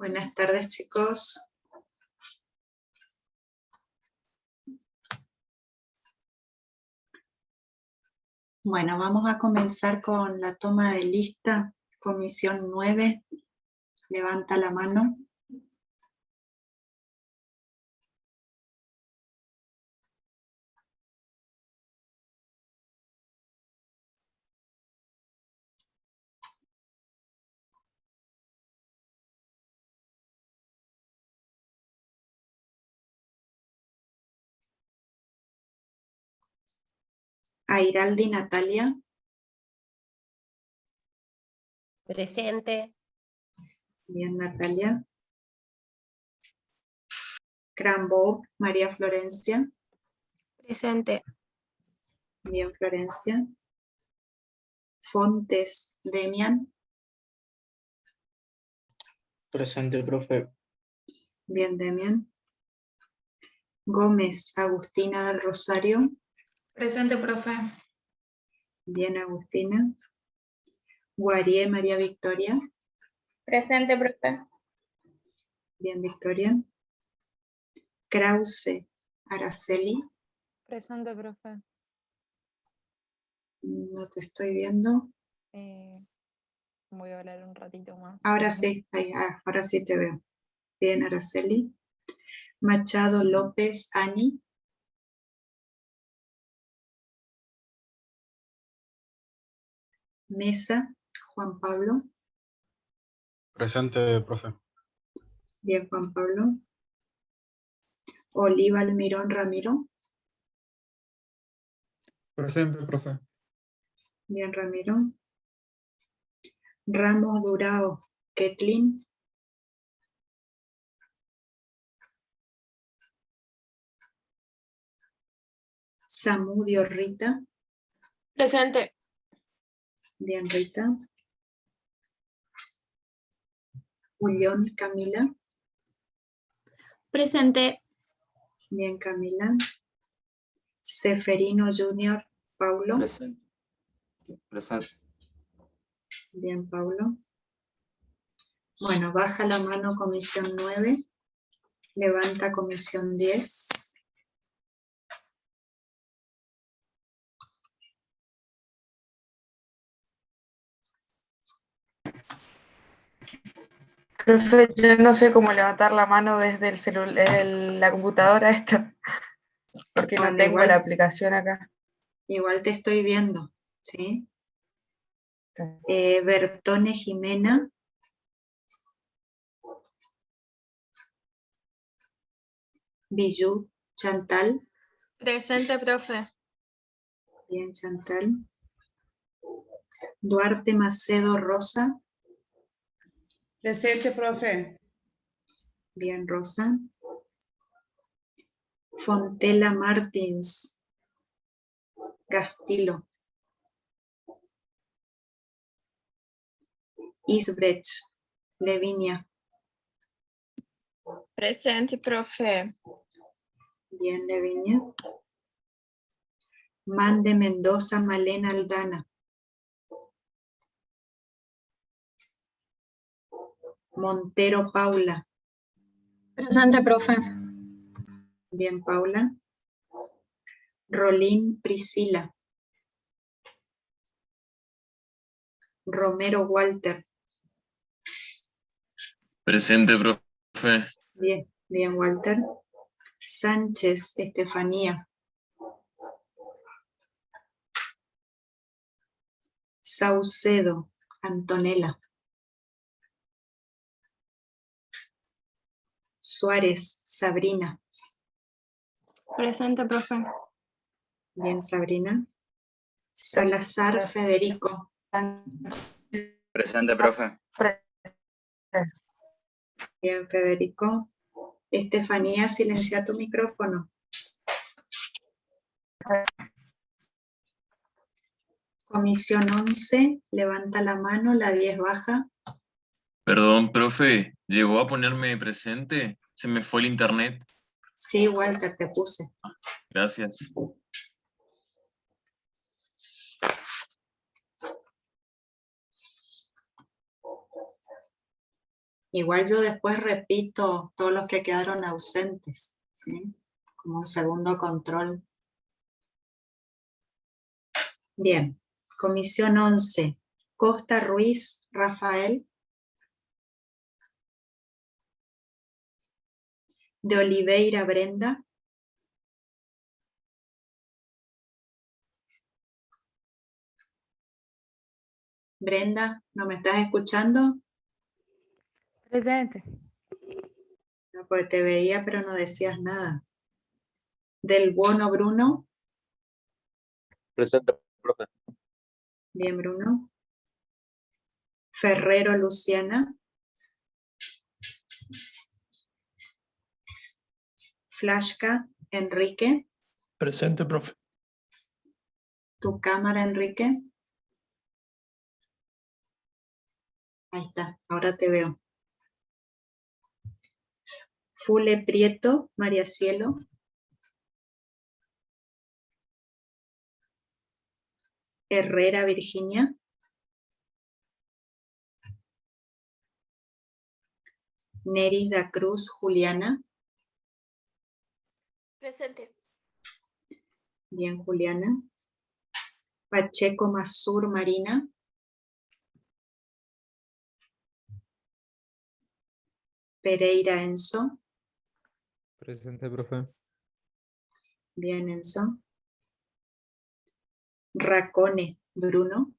Buenas tardes, chicos. Bueno, vamos a comenzar con la toma de lista. Comisión 9. Levanta la mano. Airaldi Natalia. Presente. Bien, Natalia. Crambo, María Florencia. Presente. Bien, Florencia. Fontes, Demian. Presente, profe. Bien, Demian. Gómez, Agustina del Rosario. Presente, profe. Bien, Agustina. Guarié, María Victoria. Presente, profe. Bien, Victoria. Krause, Araceli. Presente, profe. No te estoy viendo. Voy a hablar un ratito más. Ahora sí, ahora sí te veo. Bien, Araceli. Machado López, Ani. Mesa, Juan Pablo. Presente, profe. Bien, Juan Pablo. Oliva Almirón Ramiro. Presente, profe. Bien, Ramiro. Ramos Durao, Ketlin. Samudio Rita. Presente. Bien, Rita. Ullón Camila. Presente. Bien, Camila. Seferino Junior, Paulo. Presente. Presente. Bien, Paulo. Bueno, baja la mano comisión 9. Levanta comisión 10. Profe, yo no sé cómo levantar la mano desde el la computadora esta, porque Bueno, no tengo la aplicación acá. Igual te estoy viendo, ¿sí? Bertone Jimena. Bijou Chantal. Presente, profe. Bien, Chantal. Duarte Macedo Rosa. Presente, profe. Bien, Rosa. Fontela Martins Castillo. Isbrecht Levinia. Presente, profe. Bien, Levinia. Mande Mendoza Malena Aldana. Montero Paula. Presente, profe. Bien, Paula. Rolín Priscila. Romero Walter. Presente, profe. Bien, bien, Walter. Sánchez Estefanía. Saucedo Antonella. Suárez Sabrina. Presente, profe. Bien, Sabrina. Salazar Federico. Presente, profe. Bien, Federico. Estefanía, silencia tu micrófono. Comisión 11, levanta la mano, la 10 baja. Perdón, profe, ¿llegó a ponerme presente? Se me fue el internet. Sí, Walter, te puse. Gracias. Igual yo después repito todos los que quedaron ausentes, ¿sí? Como un segundo control. Bien, comisión 11. Costa Ruiz, Rafael. De Oliveira, Brenda. Brenda, ¿no me estás escuchando? Presente. No, pues te veía, pero no decías nada. Del Buono, Bruno. Presente, profe. Bien, Bruno. Ferrero, Luciana. Flashka, Enrique. Presente, profe. Tu cámara, Enrique. Ahí está, ahora te veo. Fule Prieto, María Cielo. Herrera, Virginia. Nérida Cruz, Juliana. Presente. Bien, Juliana. Pacheco Mazur, Marina. Pereira, Enzo. Presente, profe. Bien, Enzo. Racone, Bruno.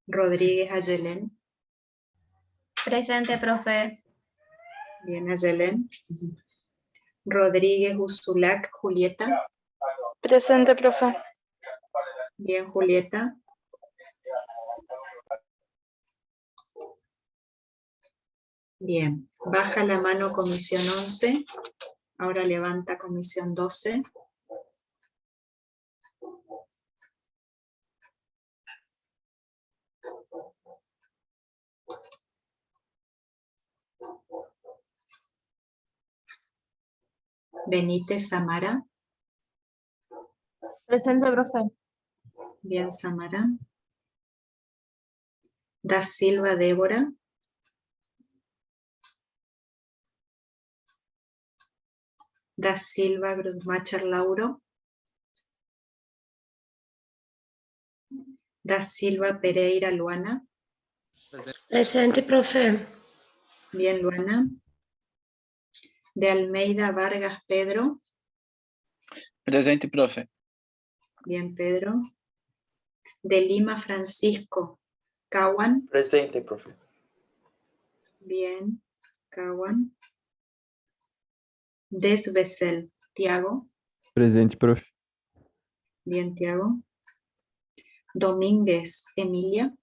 Rodríguez, Ayelén. Presente, profe. Bien, Ayelén. Rodríguez, Ursulac, Julieta. Presente, profe. Bien, Julieta. Bien, baja la mano comisión 11. Ahora levanta comisión 12. Benítez, Samara. Presente, profe. Bien, Samara. Da Silva, Débora. Da Silva, Grudmacher, Lauro. Da Silva, Pereira, Luana. Presente, profe. Bien, Luana. De Almeida, Vargas, Pedro. Presente, profe. Bien, Pedro. De Lima, Francisco, Caguan. Presente, profe. Bien, Caguan. Desbecel, Tiago. Presente, profe. Bien, Tiago. Domínguez, Emilia.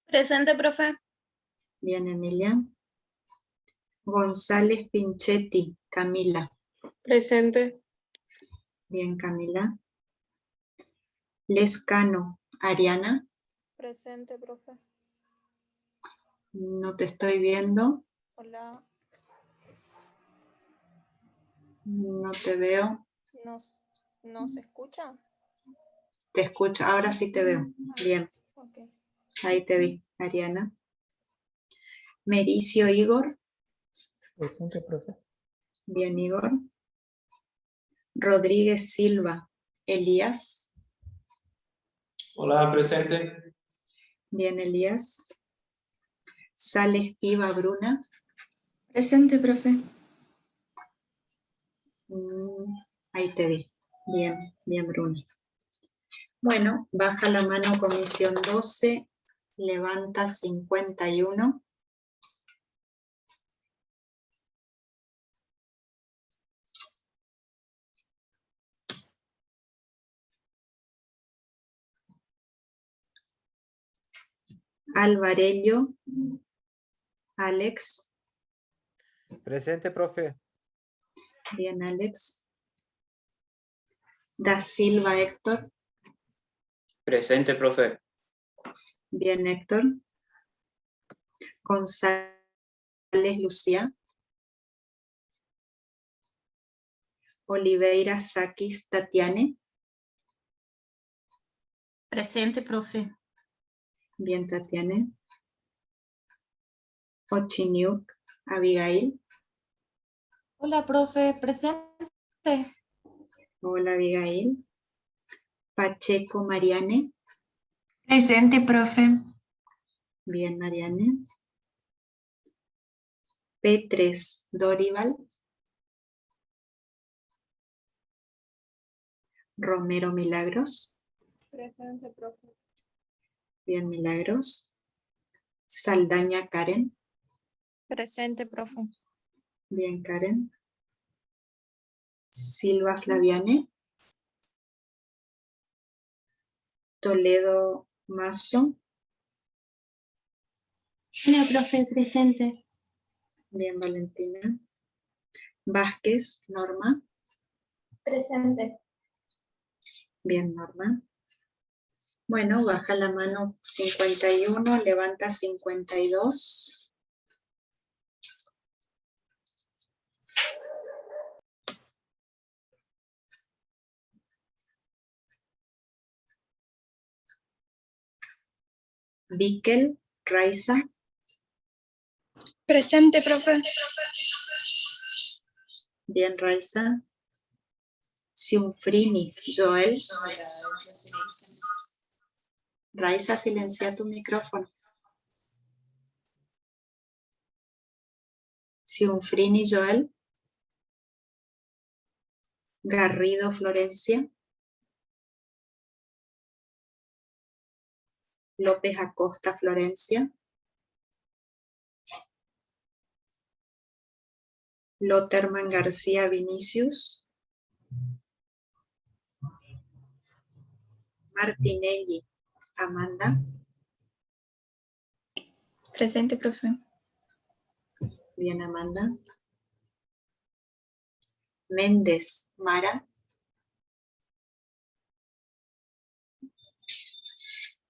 Presente, profe. Bien, Emilia. González Pinchetti, Camila. Presente. Bien, Camila. Lescano, Ariana. Presente, profe. No te estoy viendo. Hola, No te veo. ¿nos escucha? Te escucho. Ahora sí te veo. Bien, Ok. ahí te vi, Ariana. Mericio, Igor. Presente, profe. Bien, Igor. Rodríguez Silva, Elías. Hola, presente. Bien, Elías. Sales Piva, Bruna. Presente, profe. Ahí te vi. Bien, bien, Bruna. Bueno, baja la mano comisión 12, levanta 51. Alvarello, Alex. Presente, profe. Bien, Alex. Da Silva, Héctor. Presente, profe. Bien, Héctor. González, Lucía. Oliveira, Sakis, Tatiane. Presente, profe. Bien, Tatiana. Ochiniuk, Abigail. Hola, profe, presente. Hola, Abigail. Pacheco, Mariane. Presente, profe. Bien, Mariane. P3, Dorival. Romero, Milagros. Presente, profe. Bien, Milagros. Saldaña, Karen. Presente, profe. Bien, Karen. Silva, Flaviane. Toledo, Mazo. Hola, profe, presente. Bien, Valentina. Vázquez, Norma. Presente. Bien, Norma. Bueno, baja la mano 51, levanta 52. Víquel, Raiza. Presente, profe. Bien, Raiza. Ciunfrini, Joel. Raiza, silencia tu micrófono. Ciunfrini, Joel. Garrido, Florencia. López Acosta, Florencia. Loterman García, Vinicius. Martinelli, Amanda. Presente, profe. Bien, Amanda. Méndez, Mara.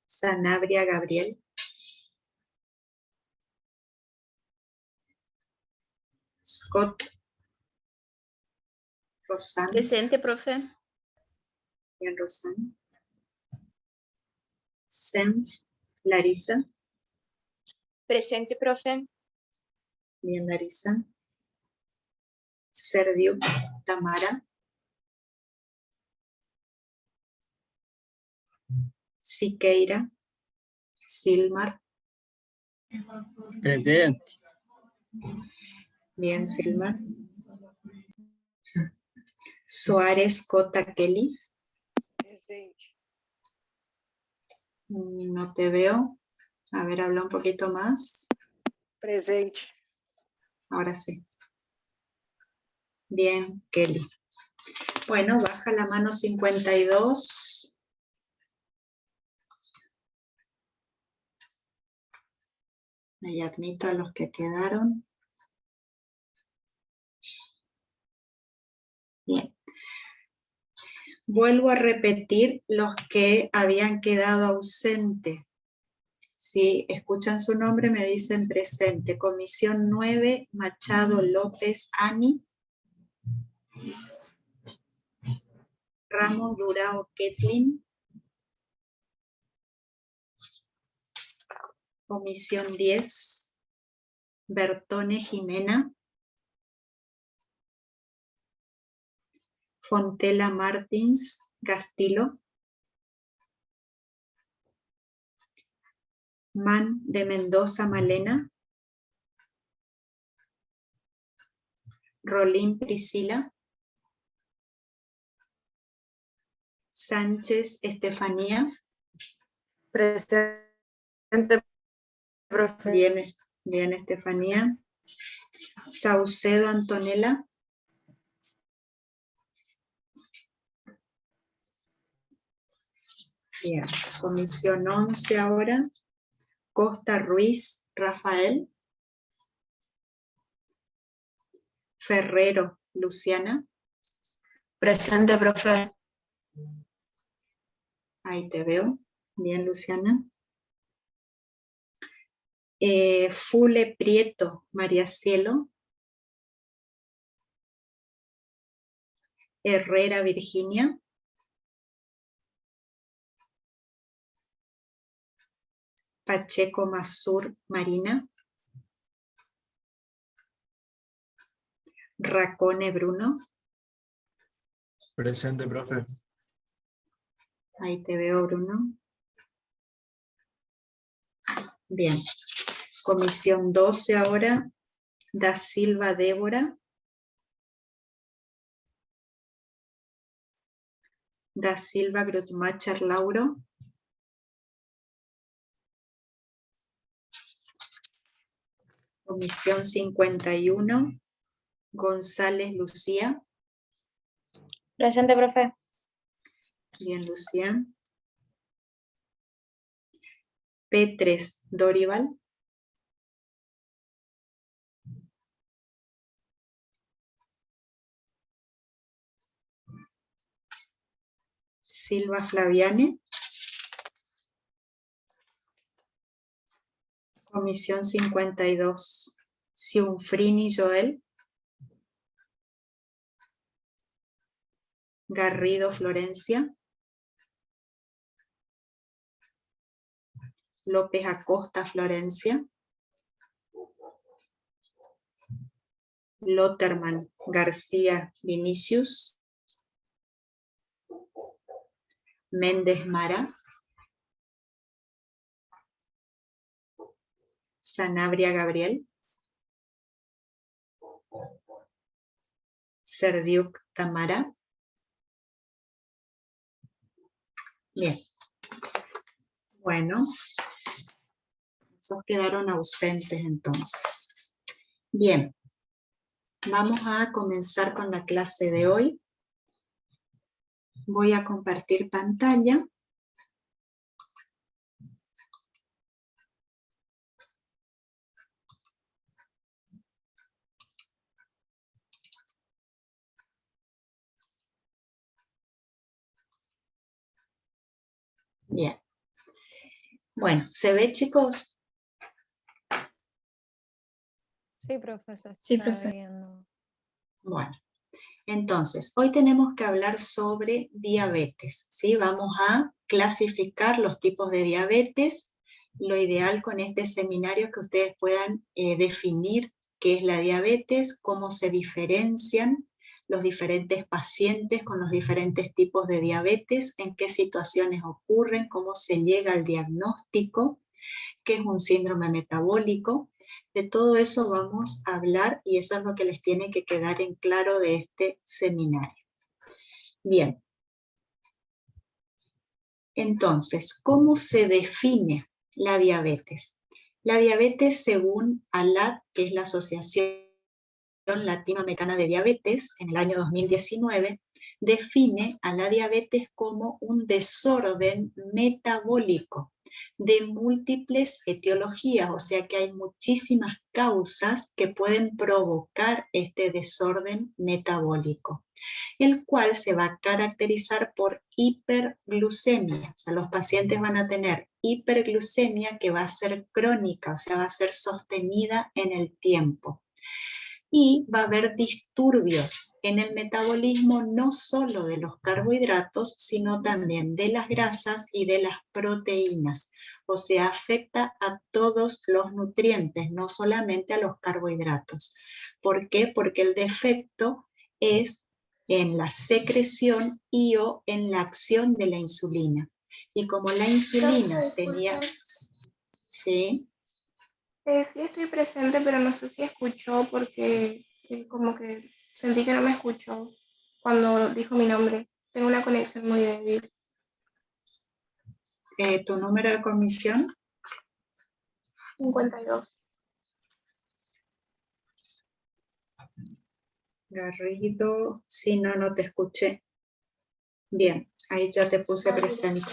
Sanabria, Gabriel. Scott, Rosán. Presente, profe. Bien, Rosán. Senf, Larisa. Presente, profe. Bien, Larisa. Serdiu, Tamara. Siqueira, Silmar. Presente. Bien, Silmar. Suárez, Cota, Kelly. No te veo. A ver, habla un poquito más. Presente. Ahora sí. Bien, Kelly. Bueno, baja la mano 52. Ahí admito a los que quedaron. Bien. Vuelvo a repetir los que habían quedado ausentes. Si escuchan su nombre, me dicen presente. Comisión 9, Machado, López, Ani. Ramos, Durao, Ketlin. Comisión 10, Bertone, Jimena. Fontela, Martins, Castillo. Man de Mendoza, Malena. Rolín, Priscila. Sánchez, Estefanía. Presente, profe. Bien, bien, Estefanía. Saucedo, Antonella. Bien, comisión 11 ahora. Costa, Ruiz, Rafael. Ferrero, Luciana. Presente, profe. Ahí te veo. Bien, Luciana. Fule, Prieto, María Cielo. Herrera, Virginia. Pacheco Mazur Marina. Racone Bruno. Presente, profe. Ahí te veo, Bruno. Bien. Comisión 12 ahora. Da Silva Débora. Da Silva Grutmacher Lauro. Comisión 51. González Lucía. Presente, profe. Bien, Lucía. Petres Dorival. Silva Flaviane. Comisión 52. Ciunfrini Joel. Garrido Florencia. López Acosta Florencia. Lotterman García Vinicius. Méndez Mara. Sanabria Gabriel. Serdiuk Tamara. Bien. Bueno, esos quedaron ausentes entonces. Bien, vamos a comenzar con la clase de hoy. Voy a compartir pantalla. Bien. Bueno, ¿se ve, chicos? Sí, profesor. Sí, Está profe. viendo. Bueno, entonces, hoy tenemos que hablar sobre diabetes, ¿sí? Vamos a clasificar los tipos de diabetes. Lo ideal con este seminario es que ustedes puedan definir qué es la diabetes, cómo se diferencian los diferentes pacientes con los diferentes tipos de diabetes, en qué situaciones ocurren, cómo se llega al diagnóstico, qué es un síndrome metabólico. De todo eso vamos a hablar y eso es lo que les tiene que quedar en claro de este seminario. Bien. Entonces, ¿cómo se define la diabetes? La diabetes, según ALAD, que es la Asociación Latinoamericana de Diabetes, en el año 2019, define a la diabetes como un desorden metabólico de múltiples etiologías, o sea que hay muchísimas causas que pueden provocar este desorden metabólico, el cual se va a caracterizar por hiperglucemia. O sea, los pacientes van a tener hiperglucemia que va a ser crónica, o sea, va a ser sostenida en el tiempo. Y va a haber disturbios en el metabolismo no solo de los carbohidratos, sino también de las grasas y de las proteínas. O sea, afecta a todos los nutrientes, no solamente a los carbohidratos. ¿Por qué? Porque el defecto es en la secreción y o en la acción de la insulina. Y como la insulina tenía... ¿Sí? Sí estoy presente, pero no sé si escuchó porque como que sentí que no me escuchó cuando dijo mi nombre. Tengo una conexión muy débil. ¿Tu número de comisión? 52. Garrido, sí, no te escuché. Bien, ahí ya te puse presente.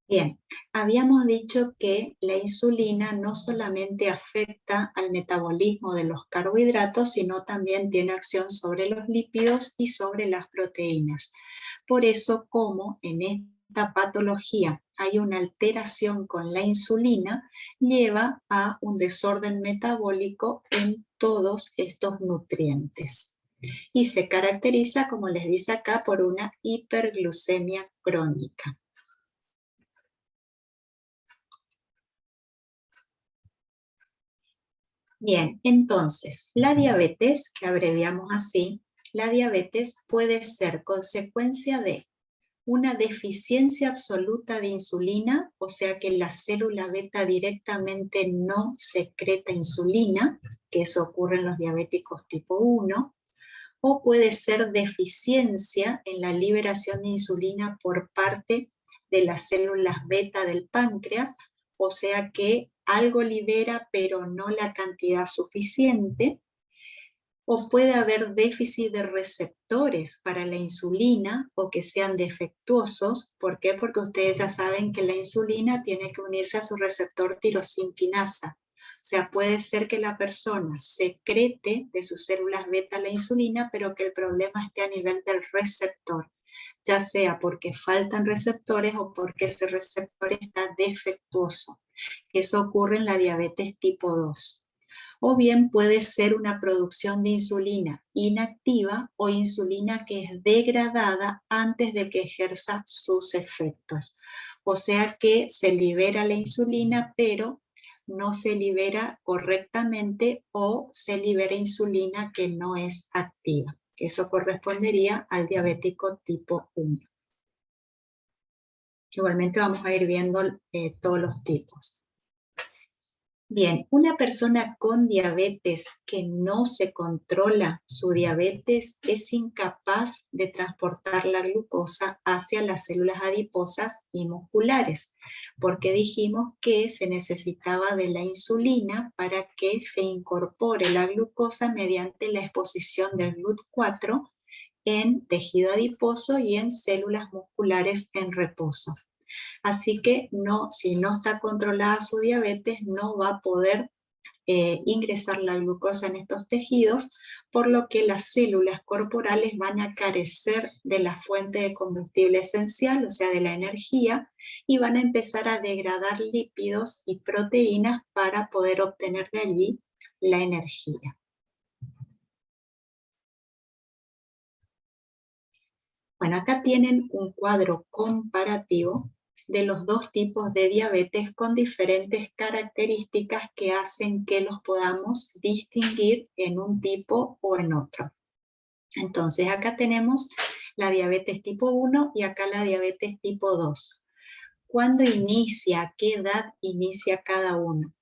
Bien, habíamos dicho que la insulina no solamente afecta al metabolismo de los carbohidratos, sino también tiene acción sobre los lípidos y sobre las proteínas. Por eso, como en esta patología hay una alteración con la insulina, lleva a un desorden metabólico en todos estos nutrientes. y se caracteriza, como les dice acá, por una hiperglucemia crónica. Bien, entonces, la diabetes, que abreviamos así, la diabetes puede ser consecuencia de una deficiencia absoluta de insulina, o sea que la célula beta directamente no secreta insulina, que eso ocurre en los diabéticos tipo 1, o puede ser deficiencia en la liberación de insulina por parte de las células beta del páncreas, o sea que algo libera pero no la cantidad suficiente, o puede haber déficit de receptores para la insulina o que sean defectuosos. ¿Por qué? Porque ustedes ya saben que la insulina tiene que unirse a su receptor tirosincrinasa. O sea, puede ser que la persona secrete de sus células beta la insulina, pero que el problema esté a nivel del receptor, ya sea porque faltan receptores o porque ese receptor está defectuoso. Eso ocurre en la diabetes tipo 2. O bien puede ser una producción de insulina inactiva o insulina que es degradada antes de que ejerza sus efectos. O sea que se libera la insulina, pero no se libera correctamente o se libera insulina que no es activa. Eso correspondería al diabético tipo 1. Igualmente vamos a ir viendo todos los tipos. Bien, una persona con diabetes que no se controla su diabetes es incapaz de transportar la glucosa hacia las células adiposas y musculares, porque dijimos que se necesitaba de la insulina para que se incorpore la glucosa mediante la exposición del GLUT4 en tejido adiposo y en células musculares en reposo. Así que si no está controlada su diabetes, no va a poder ingresar la glucosa en estos tejidos, por lo que las células corporales van a carecer de la fuente de combustible esencial, o sea, de la energía, y van a empezar a degradar lípidos y proteínas para poder obtener de allí la energía. Bueno, acá tienen un cuadro comparativo de los dos tipos de diabetes con diferentes características que hacen que los podamos distinguir en un tipo o en otro. Entonces acá tenemos la diabetes tipo 1 y acá la diabetes tipo 2. ¿Cuándo inicia? ¿A qué edad inicia cada uno?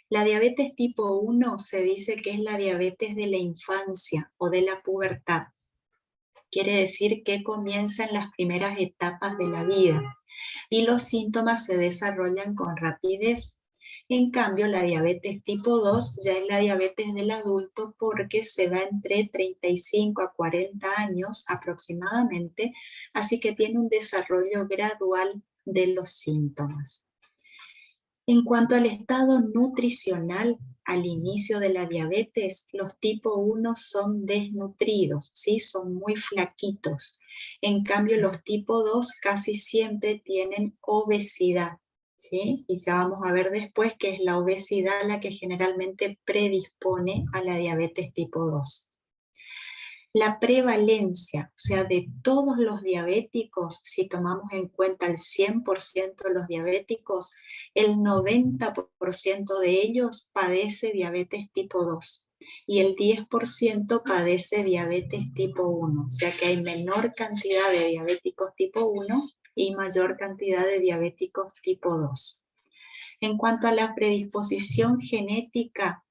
La diabetes tipo 1 se dice que es la diabetes de la infancia o de la pubertad. Quiere decir que comienza en las primeras etapas de la vida y los síntomas se desarrollan con rapidez. En cambio, la diabetes tipo 2 ya es la diabetes del adulto porque se da entre 35 a 40 años aproximadamente, así que tiene un desarrollo gradual de los síntomas. En cuanto al estado nutricional, al inicio de la diabetes, los tipo 1 son desnutridos, ¿sí? Son muy flaquitos. En cambio, los tipo 2 casi siempre tienen obesidad, ¿sí? Y ya vamos a ver después que es la obesidad la que generalmente predispone a la diabetes tipo 2. La prevalencia, o sea, de todos los diabéticos, si tomamos en cuenta el 100% de los diabéticos, el 90% de ellos padece diabetes tipo 2 y el 10% padece diabetes tipo 1, o sea que hay menor cantidad de diabéticos tipo 1 y mayor cantidad de diabéticos tipo 2. En cuanto a la predisposición genética,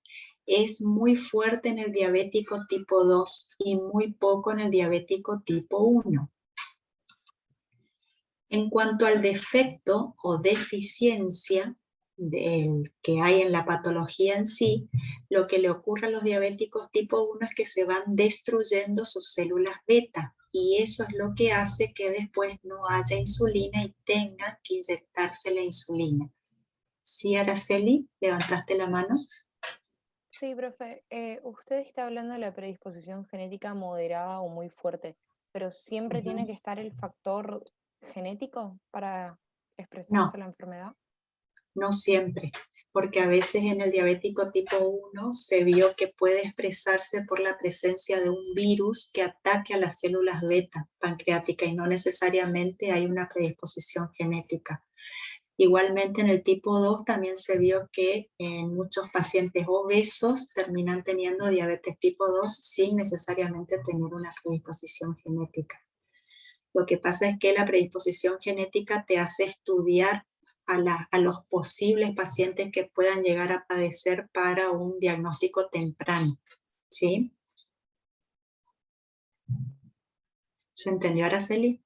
es muy fuerte en el diabético tipo 2 y muy poco en el diabético tipo 1. En cuanto al defecto o deficiencia que hay en la patología en sí, lo que le ocurre a los diabéticos tipo 1 es que se van destruyendo sus células beta y eso es lo que hace que después no haya insulina y tengan que inyectarse la insulina. ¿Sí, Araceli? ¿Levantaste la mano? Sí, profe. Usted está hablando de la predisposición genética moderada o muy fuerte, pero ¿siempre tiene que estar el factor genético para expresarse No. la enfermedad? No siempre. porque a veces en el diabético tipo 1 se vio que puede expresarse por la presencia de un virus que ataque a las células beta pancreáticas y no necesariamente hay una predisposición genética. Igualmente en el tipo 2 también se vio que en muchos pacientes obesos terminan teniendo diabetes tipo 2 sin necesariamente tener una predisposición genética. Lo que pasa es que la predisposición genética te hace estudiar a los posibles pacientes que puedan llegar a padecer para un diagnóstico temprano, ¿sí? ¿Se entendió, Araceli?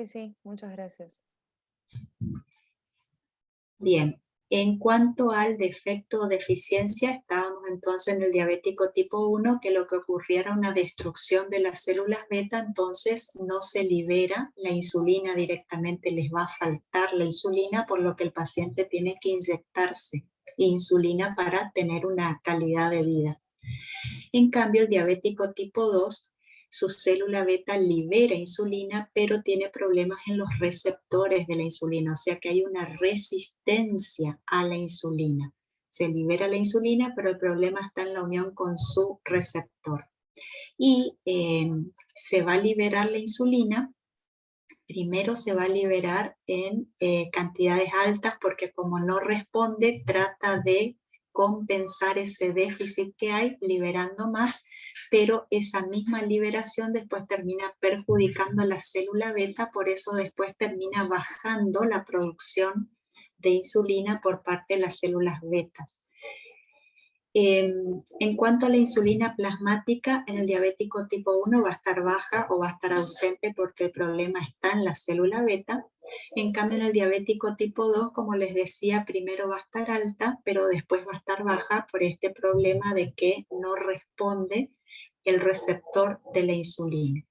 Sí, muchas gracias. Bien, en cuanto al defecto o deficiencia, estábamos entonces en el diabético tipo 1, que lo que ocurría era una destrucción de las células beta, entonces no se libera la insulina directamente, les va a faltar la insulina, por lo que el paciente tiene que inyectarse insulina para tener una calidad de vida. En cambio, el diabético tipo 2, su célula beta libera insulina, pero tiene problemas en los receptores de la insulina, o sea que hay una resistencia a la insulina. Se libera la insulina, pero el problema está en la unión con su receptor. Y se va a liberar la insulina. Primero se va a liberar en cantidades altas porque como no responde, trata de compensar ese déficit que hay liberando más, pero esa misma liberación después termina perjudicando a la célula beta, por eso después termina bajando la producción de insulina por parte de las células beta. En cuanto a la insulina plasmática, en el diabético tipo 1 va a estar baja o va a estar ausente porque el problema está en la célula beta. En cambio, en el diabético tipo 2, como les decía, primero va a estar alta, pero después va a estar baja por este problema de que no responde el receptor de la insulina.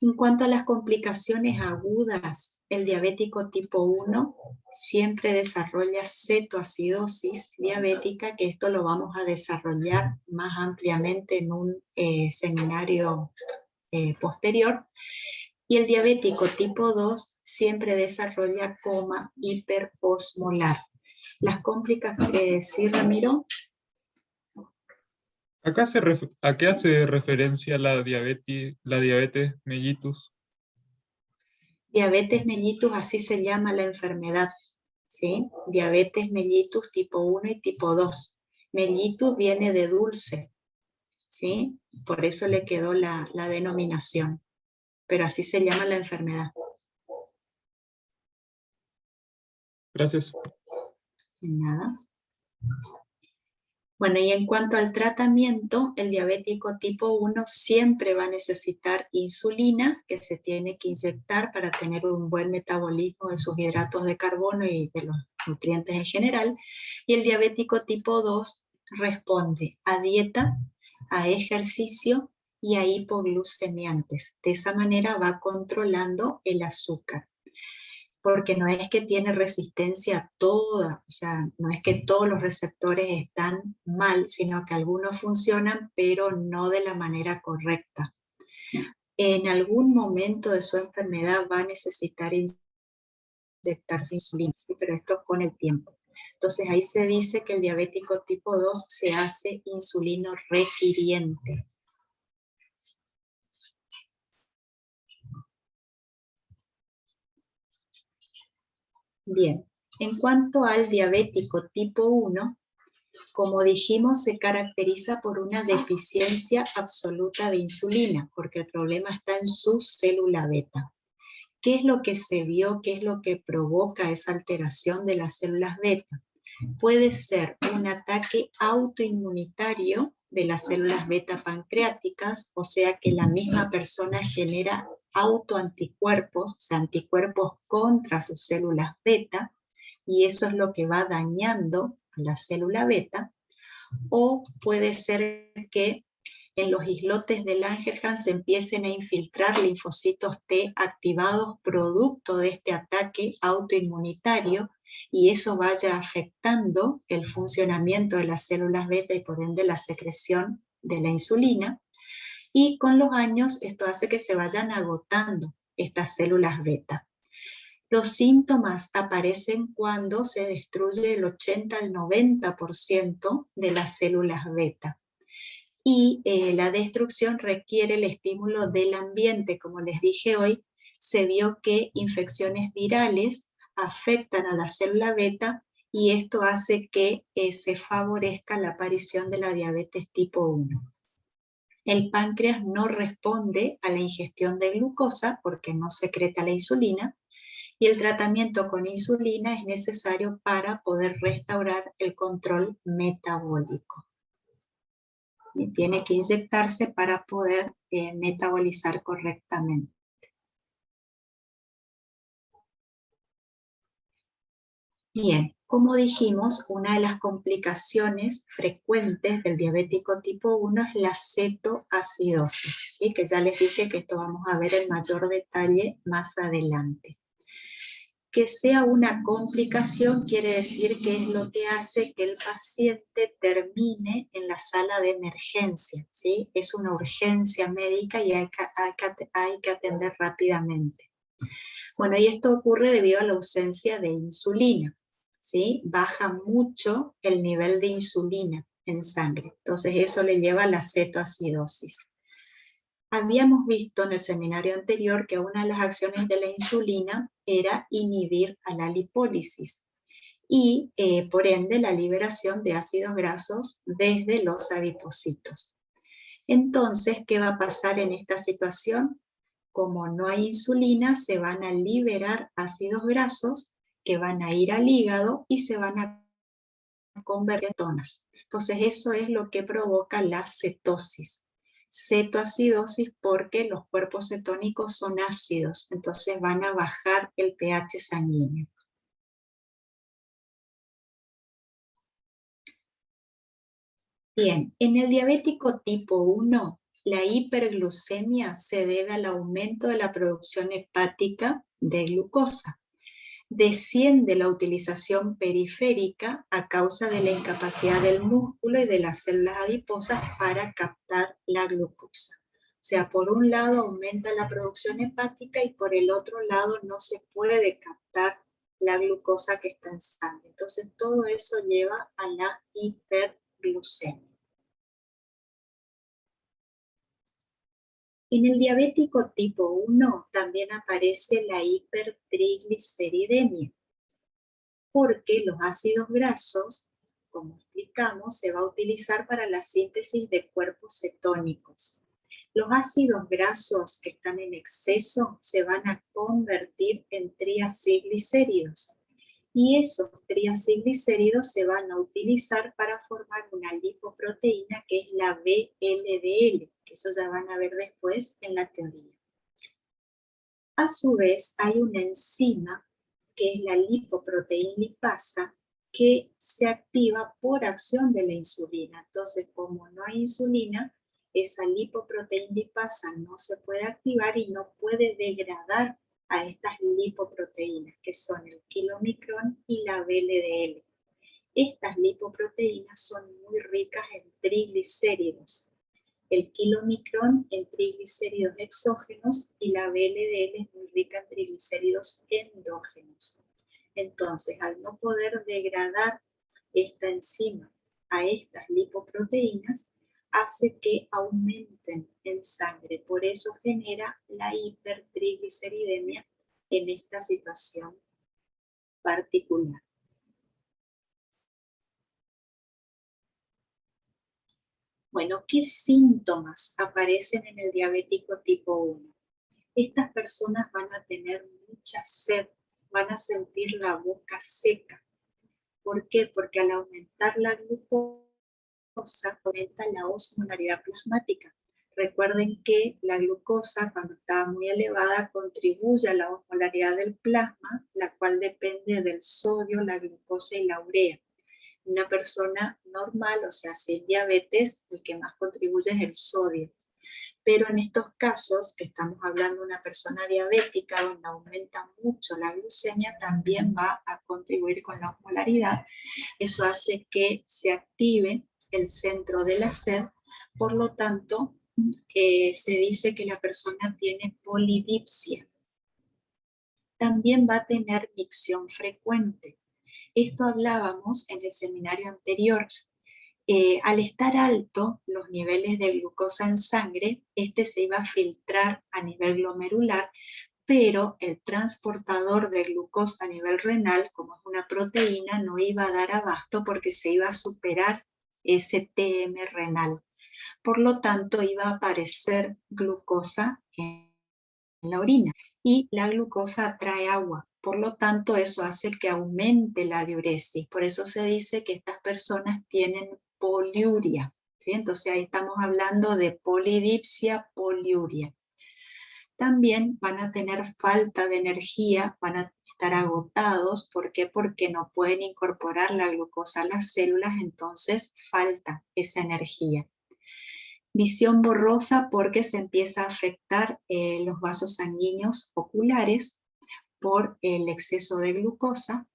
En cuanto a las complicaciones agudas, el diabético tipo 1 siempre desarrolla cetoacidosis diabética, que esto lo vamos a desarrollar más ampliamente en un seminario posterior. Y el diabético tipo 2 siempre desarrolla coma hiperosmolar. Las complicaciones, ¿sí, Ramiro? ¿A qué hace referencia la diabetes mellitus? Diabetes mellitus, así se llama la enfermedad, ¿sí? Diabetes mellitus tipo 1 y tipo 2. Mellitus viene de dulce, ¿sí? Por eso le quedó la denominación, pero así se llama la enfermedad. Gracias. Nada. Bueno, y en cuanto al tratamiento, el diabético tipo 1 siempre va a necesitar insulina, que se tiene que inyectar para tener un buen metabolismo de sus hidratos de carbono y de los nutrientes en general. Y el diabético tipo 2 responde a dieta, a ejercicio y a hipoglucemiantes. De esa manera va controlando el azúcar. Porque no es que tiene resistencia toda, o sea, no es que todos los receptores están mal, sino que algunos funcionan, pero no de la manera correcta. En algún momento de su enfermedad va a necesitar inyectarse insulina, ¿sí? Pero esto con el tiempo. Entonces ahí se dice que el diabético tipo 2 se hace insulino requiriente. Bien, en cuanto al diabético tipo 1, como dijimos, se caracteriza por una deficiencia absoluta de insulina, porque el problema está en su célula beta. ¿Qué es lo que se vio? ¿Qué es lo que provoca esa alteración de las células beta? Puede ser un ataque autoinmunitario de las células beta pancreáticas, o sea que la misma persona genera autoanticuerpos, o sea, anticuerpos contra sus células beta, y eso es lo que va dañando a la célula beta. O puede ser que en los islotes de Langerhans se empiecen a infiltrar linfocitos T activados producto de este ataque autoinmunitario y eso vaya afectando el funcionamiento de las células beta y por ende la secreción de la insulina. Y con los años esto hace que se vayan agotando estas células beta. Los síntomas aparecen cuando se destruye el 80 al 90% de las células beta. Y la destrucción requiere el estímulo del ambiente. Como les dije hoy, se vio que infecciones virales afectan a la célula beta y esto hace que se favorezca la aparición de la diabetes tipo 1. El páncreas no responde a la ingestión de glucosa porque no secreta la insulina, y el tratamiento con insulina es necesario para poder restaurar el control metabólico. ¿Sí? Tiene que inyectarse para poder metabolizar correctamente. Bien, como dijimos, una de las complicaciones frecuentes del diabético tipo 1 es la cetoacidosis, ¿sí? Que ya les dije que esto vamos a ver en mayor detalle más adelante. Que sea una complicación quiere decir que es lo que hace que el paciente termine en la sala de emergencia, ¿sí? Es una urgencia médica y hay que atender rápidamente. Bueno, y esto ocurre debido a la ausencia de insulina, ¿sí? Baja mucho el nivel de insulina en sangre, entonces eso le lleva a la cetoacidosis. Habíamos visto en el seminario anterior que una de las acciones de la insulina era inhibir a la lipólisis y por ende la liberación de ácidos grasos desde los adipocitos. Entonces, ¿qué va a pasar en esta situación? Como no hay insulina, se van a liberar ácidos grasos que van a ir al hígado y se van a convertir en cetonas. Entonces, eso es lo que provoca la cetosis. Cetoacidosis porque los cuerpos cetónicos son ácidos, entonces van a bajar el pH sanguíneo. Bien, en el diabético tipo 1, la hiperglucemia se debe al aumento de la producción hepática de glucosa. Desciende la utilización periférica a causa de la incapacidad del músculo y de las células adiposas para captar la glucosa. O sea, por un lado aumenta la producción hepática y por el otro lado no se puede captar la glucosa que está en sangre. Entonces todo eso lleva a la hiperglucemia. En el diabético tipo 1 también aparece la hipertrigliceridemia, porque los ácidos grasos, como explicamos, se va a utilizar para la síntesis de cuerpos cetónicos. Los ácidos grasos que están en exceso se van a convertir en triacilglicéridos y esos triacilglicéridos se van a utilizar para formar una lipoproteína que es la VLDL, que eso ya van a ver después en la teoría. A su vez, hay una enzima que es la lipoproteína lipasa, que se activa por acción de la insulina. Entonces, como no hay insulina, esa lipoproteína lipasa no se puede activar y no puede degradar a estas lipoproteínas, que son el kilomicrón y la VLDL. Estas lipoproteínas son muy ricas en triglicéridos. El kilomicrón en triglicéridos exógenos y la VLDL es muy rica en triglicéridos endógenos. Entonces, al no poder degradar esta enzima a estas lipoproteínas, hace que aumenten en sangre. Por eso genera la hipertrigliceridemia en esta situación particular. Bueno, ¿qué síntomas aparecen en el diabético tipo 1? Estas personas van a tener mucha sed, van a sentir la boca seca. ¿Por qué? Porque al aumentar la glucosa, aumenta la osmolaridad plasmática. Recuerden que la glucosa, cuando está muy elevada, contribuye a la osmolaridad del plasma, la cual depende del sodio, la glucosa y la urea. Una persona normal, o sea, sin diabetes, el que más contribuye es el sodio. Pero en estos casos, que estamos hablando de una persona diabética, donde aumenta mucho la glucemia, también va a contribuir con la osmolaridad. Eso hace que se active el centro de la sed, por lo tanto, se dice que la persona tiene polidipsia. también va a tener micción frecuente. Esto hablábamos en el seminario anterior. Al estar alto los niveles de glucosa en sangre, este se iba a filtrar a nivel glomerular, pero el transportador de glucosa a nivel renal, como es una proteína, no iba a dar abasto porque se iba a superar ese TM renal. Por lo tanto, iba a aparecer glucosa en la orina y la glucosa atrae agua. Por lo tanto, eso hace que aumente la diuresis. Por eso se dice que estas personas tienen poliuria, ¿sí? Entonces ahí estamos hablando de polidipsia, poliuria. También van a tener falta de energía, van a estar agotados. ¿Por qué? Porque no pueden incorporar la glucosa a las células, entonces falta esa energía. Visión borrosa porque se empieza a afectar los vasos sanguíneos oculares por el exceso de glucosa.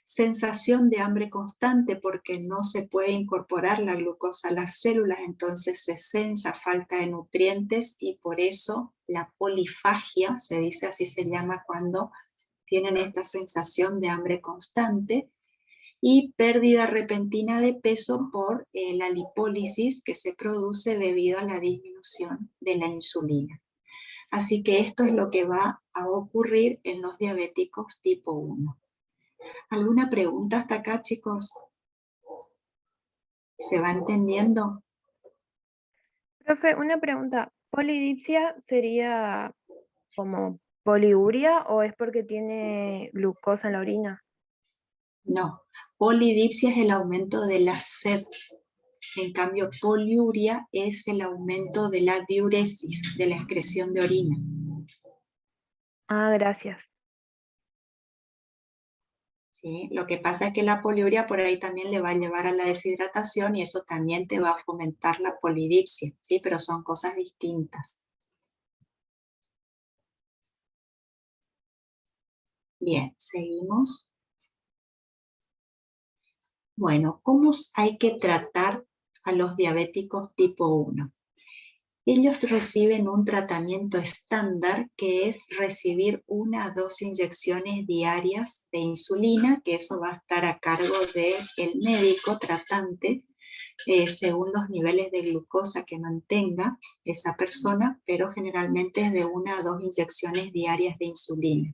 Sensación de hambre constante porque no se puede incorporar la glucosa a las células, entonces se sensa falta de nutrientes y por eso la polifagia, se dice así se llama cuando tienen esta sensación de hambre constante. Y pérdida repentina de peso por la lipólisis que se produce debido a la disminución de la insulina. Así que esto es lo que va a ocurrir en los diabéticos tipo 1. ¿Alguna pregunta hasta acá, chicos? ¿Se va entendiendo? Profe, una pregunta. ¿Polidipsia sería como poliuria o es porque tiene glucosa en la orina? No, polidipsia es el aumento de la sed. En cambio, poliuria es el aumento de la diuresis, de la excreción de orina. Ah, gracias. ¿Sí? Lo que pasa es que la poliuria por ahí también le va a llevar a la deshidratación y eso también te va a fomentar la polidipsia, ¿sí? Pero son cosas distintas. Bien, seguimos. Bueno, ¿cómo hay que tratar a los diabéticos tipo 1? Ellos reciben un tratamiento estándar que es recibir 1 a 2 inyecciones diarias de insulina, que eso va a estar a cargo del médico tratante, según los niveles de glucosa que mantenga esa persona, pero generalmente es de 1 a 2 inyecciones diarias de insulina.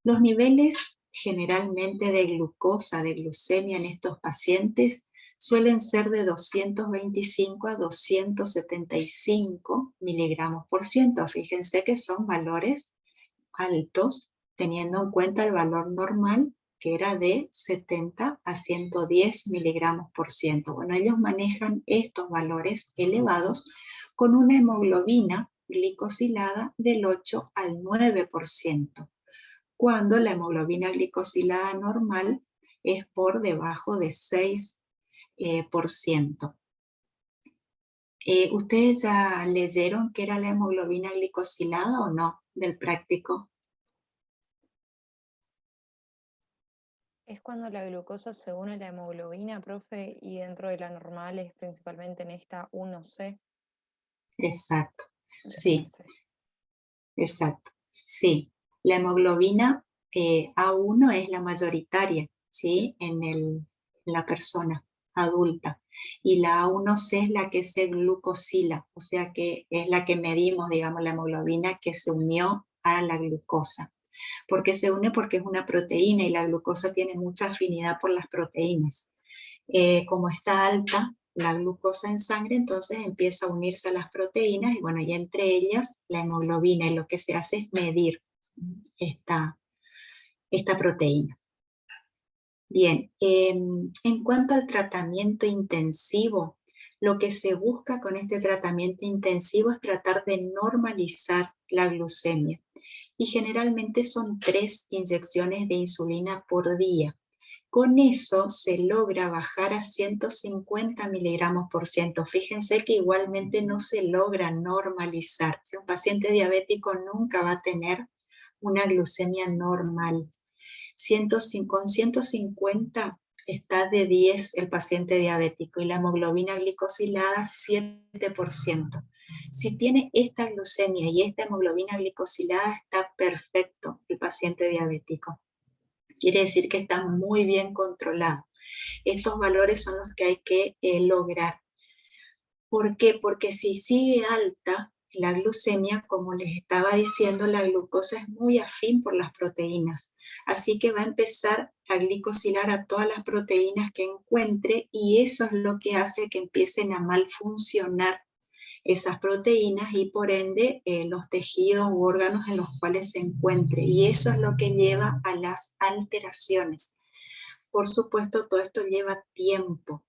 Los niveles generalmente de glucosa, de glucemia en estos pacientes suelen ser de 225 a 275 miligramos por ciento. Fíjense que son valores altos, teniendo en cuenta el valor normal, que era de 70 a 110 miligramos por ciento. Bueno, ellos manejan estos valores elevados con una hemoglobina glicosilada del 8 al 9%, cuando la hemoglobina glicosilada normal es por debajo de 6%. ¿Ustedes ya leyeron qué era la hemoglobina glicosilada o no del práctico? Es cuando la glucosa se une a la hemoglobina, profe, y dentro de la normal es principalmente en esta 1C. Exacto, sí, exacto, sí. La hemoglobina A1 es la mayoritaria, ¿sí? En la persona adulta. Y la A1C es la que se glucosila, o sea que es la que medimos, digamos, la hemoglobina que se unió a la glucosa. ¿Por qué se une? Porque es una proteína y la glucosa tiene mucha afinidad por las proteínas. Como está alta la glucosa en sangre, entonces empieza a unirse a las proteínas y bueno, y entre ellas la hemoglobina, y lo que se hace es medir esta proteína. Bien, en cuanto al tratamiento intensivo, lo que se busca con este tratamiento intensivo es tratar de normalizar la glucemia. Y generalmente son 3 inyecciones de insulina por día. Con eso se logra bajar a 150 miligramos por ciento. Fíjense que igualmente no se logra normalizar. Si un paciente diabético nunca va a tener una glucemia normal. Con 150 está de 10 el paciente diabético y la hemoglobina glicosilada 7%. Si tiene esta glucemia y esta hemoglobina glicosilada, está perfecto el paciente diabético. Quiere decir que está muy bien controlado. Estos valores son los que hay que lograr. ¿Por qué? Porque si sigue alta la glucemia, como les estaba diciendo, la glucosa es muy afín por las proteínas. Así que va a empezar a glicosilar a todas las proteínas que encuentre y eso es lo que hace que empiecen a mal funcionar esas proteínas y por ende los tejidos u órganos en los cuales se encuentre. Y eso es lo que lleva a las alteraciones. Por supuesto, todo esto lleva tiempo.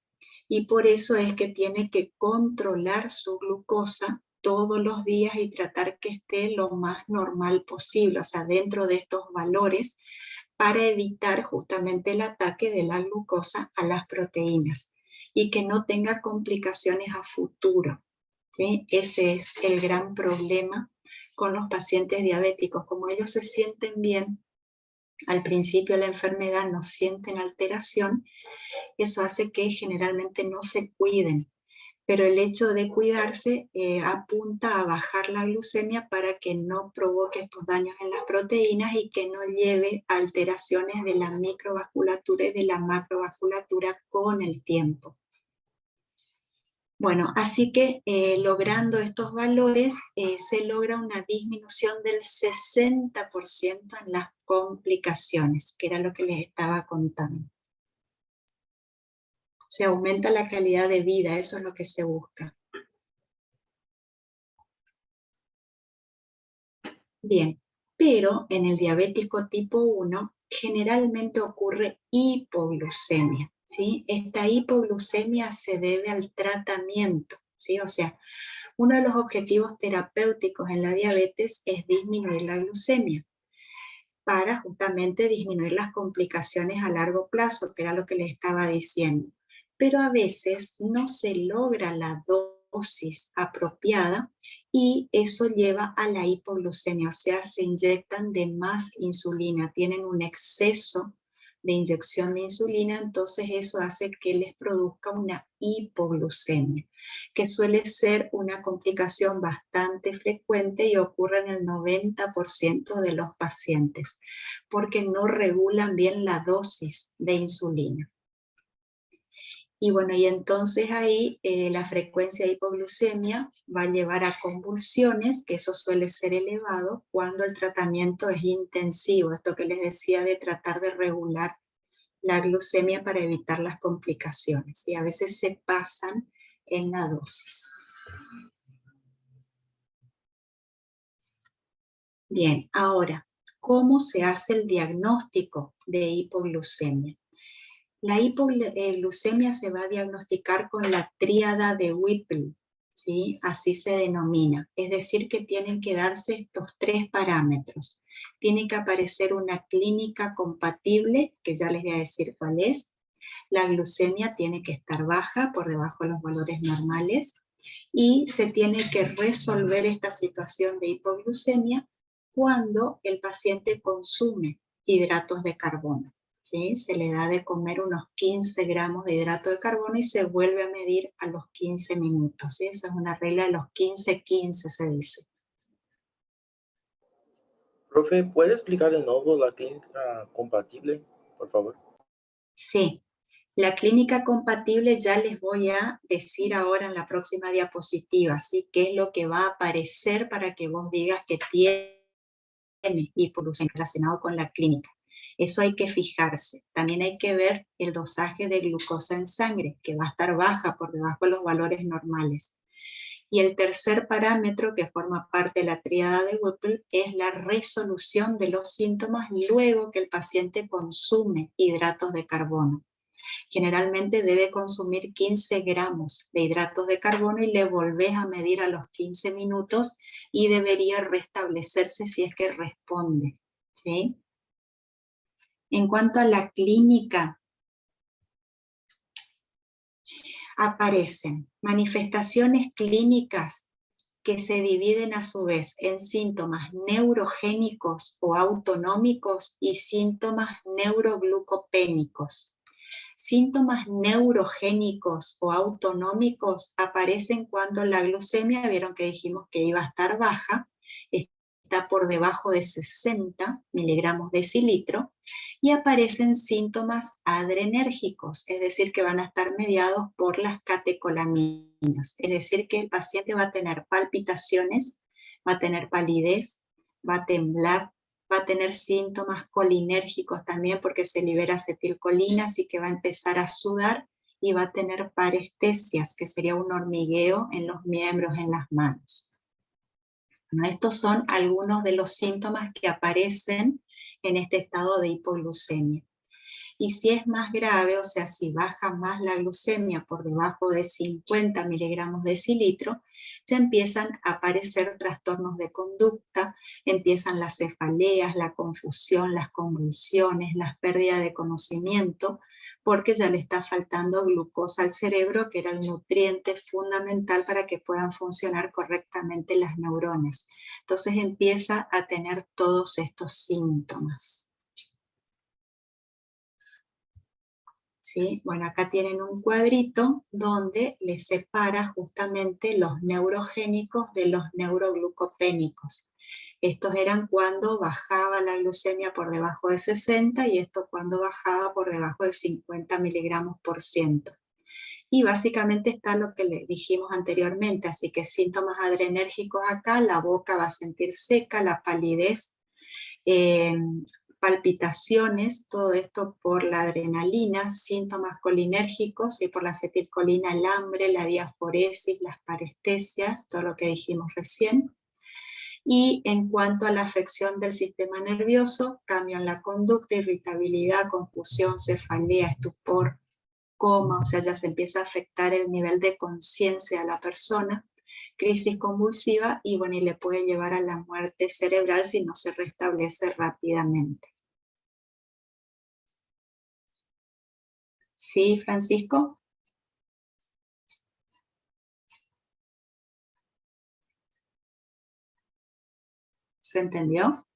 Y por eso es que tiene que controlar su glucosa todos los días y tratar que esté lo más normal posible, o sea, dentro de estos valores, para evitar justamente el ataque de la glucosa a las proteínas y que no tenga complicaciones a futuro, ¿sí? Ese es el gran problema con los pacientes diabéticos. Como ellos se sienten bien, al principio de la enfermedad no sienten alteración, eso hace que generalmente no se cuiden, pero el hecho de cuidarse apunta a bajar la glucemia para que no provoque estos daños en las proteínas y que no lleve a alteraciones de la microvasculatura y de la macrovasculatura con el tiempo. Bueno, así que logrando estos valores se logra una disminución del 60% en las complicaciones, que era lo que les estaba contando. Se aumenta la calidad de vida, eso es lo que se busca. Bien, pero en el diabético tipo 1 generalmente ocurre hipoglucemia, ¿sí? Esta hipoglucemia se debe al tratamiento, ¿sí? O sea, uno de los objetivos terapéuticos en la diabetes es disminuir la glucemia para justamente disminuir las complicaciones a largo plazo, que era lo que les estaba diciendo. Pero a veces no se logra la dosis apropiada y eso lleva a la hipoglucemia, o sea, se inyectan de más insulina, tienen un exceso de inyección de insulina, entonces eso hace que les produzca una hipoglucemia, que suele ser una complicación bastante frecuente y ocurre en el 90% de los pacientes, porque no regulan bien la dosis de insulina. Y bueno, y entonces ahí la frecuencia de hipoglucemia va a llevar a convulsiones, que eso suele ser elevado cuando el tratamiento es intensivo, esto que les decía de tratar de regular la glucemia para evitar las complicaciones, y a veces se pasan en la dosis. Bien, ahora, ¿cómo se hace el diagnóstico de hipoglucemia? La hipoglucemia se va a diagnosticar con la tríada de Whipple, ¿sí? Así se denomina. Es decir, que tienen que darse estos 3 parámetros. Tiene que aparecer una clínica compatible, que ya les voy a decir cuál es. La glucemia tiene que estar baja, por debajo de los valores normales. Y se tiene que resolver esta situación de hipoglucemia cuando el paciente consume hidratos de carbono. ¿Sí? Se le da de comer unos 15 gramos de hidrato de carbono y se vuelve a medir a los 15 minutos. ¿Sí? Esa es una regla de los 15-15 se dice. Profe, ¿puede explicar de nuevo la clínica compatible, por favor? Sí, la clínica compatible ya les voy a decir ahora en la próxima diapositiva, ¿sí? ¿Qué es lo que va a aparecer para que vos digas que tiene hipoglucemia relacionado con la clínica? Eso hay que fijarse. También hay que ver el dosaje de glucosa en sangre, que va a estar baja por debajo de los valores normales. Y el tercer parámetro que forma parte de la tríada de Whipple es la resolución de los síntomas luego que el paciente consume hidratos de carbono. Generalmente debe consumir 15 gramos de hidratos de carbono y le volvés a medir a los 15 minutos y debería restablecerse si es que responde, ¿sí? En cuanto a la clínica, aparecen manifestaciones clínicas que se dividen a su vez en síntomas neurogénicos o autonómicos y síntomas neuroglucopénicos. Síntomas neurogénicos o autonómicos aparecen cuando la glucemia, vieron que dijimos que iba a estar baja, está por debajo de 60 miligramos decilitro, y aparecen síntomas adrenérgicos, es decir, que van a estar mediados por las catecolaminas, es decir, que el paciente va a tener palpitaciones, va a tener palidez, va a temblar, va a tener síntomas colinérgicos también porque se libera acetilcolina, así que va a empezar a sudar y va a tener parestesias, que sería un hormigueo en los miembros, en las manos. Bueno, estos son algunos de los síntomas que aparecen en este estado de hipoglucemia. Y si es más grave, o sea, si baja más la glucemia por debajo de 50 miligramos decilitro, ya empiezan a aparecer trastornos de conducta, empiezan las cefaleas, la confusión, las convulsiones, las pérdidas de conocimiento, porque ya le está faltando glucosa al cerebro, que era el nutriente fundamental para que puedan funcionar correctamente las neuronas. Entonces empieza a tener todos estos síntomas. ¿Sí? Bueno, acá tienen un cuadrito donde les separa justamente los neurogénicos de los neuroglucopénicos. Estos eran cuando bajaba la glucemia por debajo de 60 y esto cuando bajaba por debajo de 50 miligramos por ciento. Y básicamente está lo que le dijimos anteriormente, así que síntomas adrenérgicos acá, la boca va a sentir seca, la palidez, palpitaciones, todo esto por la adrenalina, síntomas colinérgicos y por la acetilcolina, el hambre, la diaforesis, las parestesias, todo lo que dijimos recién. Y en cuanto a la afección del sistema nervioso, cambio en la conducta, irritabilidad, confusión, cefalea, estupor, coma, o sea, ya se empieza a afectar el nivel de conciencia de la persona, crisis convulsiva y bueno, y le puede llevar a la muerte cerebral si no se restablece rápidamente. ¿Sí, Francisco? ¿Se entendió?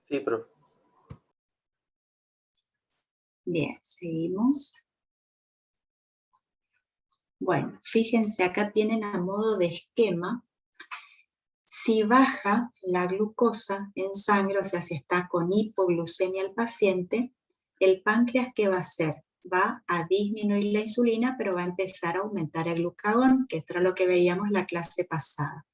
Sí, profe. Bien, seguimos. Bueno, fíjense, acá tienen a modo de esquema, si baja la glucosa en sangre, o sea, si está con hipoglucemia el paciente, el páncreas, ¿qué va a hacer? Va a disminuir la insulina, pero va a empezar a aumentar el glucagón, que esto era lo que veíamos la clase pasada.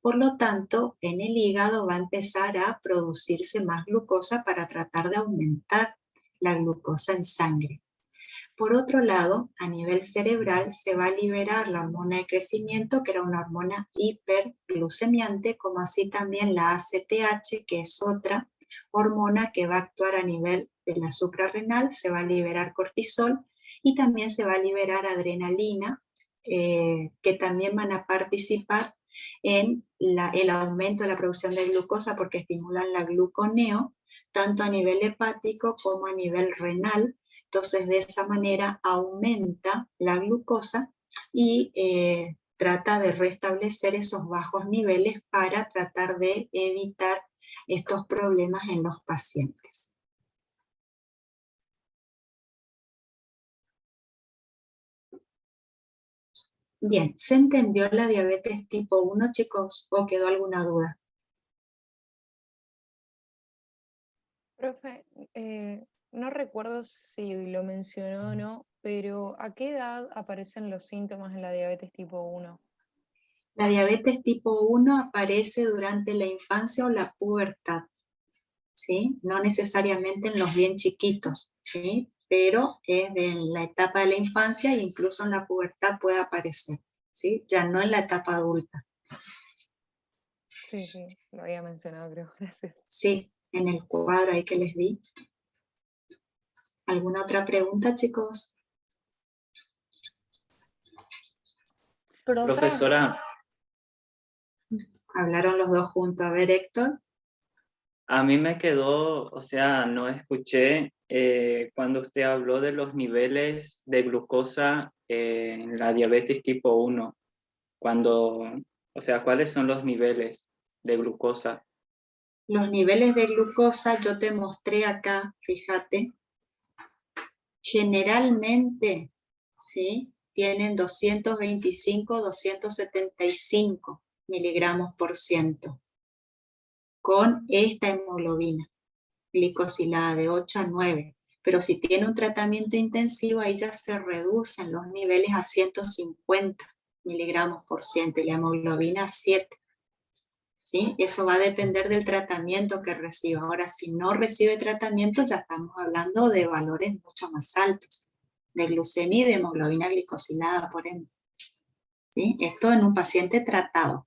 Por lo tanto, en el hígado va a empezar a producirse más glucosa para tratar de aumentar la glucosa en sangre. Por otro lado, a nivel cerebral se va a liberar la hormona de crecimiento, que era una hormona hiperglucemiante, como así también la ACTH, que es otra hormona que va a actuar a nivel de la suprarrenal, se va a liberar cortisol y también se va a liberar adrenalina, que también van a participar en el aumento de la producción de glucosa porque estimulan la gluconeo, tanto a nivel hepático como a nivel renal. Entonces, de esa manera aumenta la glucosa y trata de restablecer esos bajos niveles para tratar de evitar estos problemas en los pacientes. Bien, ¿se entendió la diabetes tipo 1, chicos, o quedó alguna duda? Profe, no recuerdo si lo mencionó o no, pero ¿a qué edad aparecen los síntomas en la diabetes tipo 1? La diabetes tipo 1 aparece durante la infancia o la pubertad, ¿sí? No necesariamente en los bien chiquitos, ¿sí? Pero es de la etapa de la infancia e incluso en la pubertad puede aparecer, ¿sí? Ya no en la etapa adulta. Sí, sí, lo había mencionado, creo. Gracias. Sí, en el cuadro ahí que les di. ¿Alguna otra pregunta, chicos? Profesora, Hablaron los dos juntos. A ver, Héctor. a mí me quedó, o sea, no escuché cuando usted habló de los niveles de glucosa en la diabetes tipo 1. Cuando, o sea, ¿cuáles son los niveles de glucosa? Los niveles de glucosa, yo te mostré acá, fíjate, generalmente, ¿sí?, tienen 225, 275 miligramos por ciento con esta hemoglobina glicosilada de 8 a 9. Pero si tiene un tratamiento intensivo, ahí ya se reducen los niveles a 150 miligramos por ciento y la hemoglobina a 7. ¿Sí? Eso va a depender del tratamiento que reciba. Ahora, si no recibe tratamiento, ya estamos hablando de valores mucho más altos, de glucemia y de hemoglobina glicosilada, por ende. ¿Sí? Esto en un paciente tratado.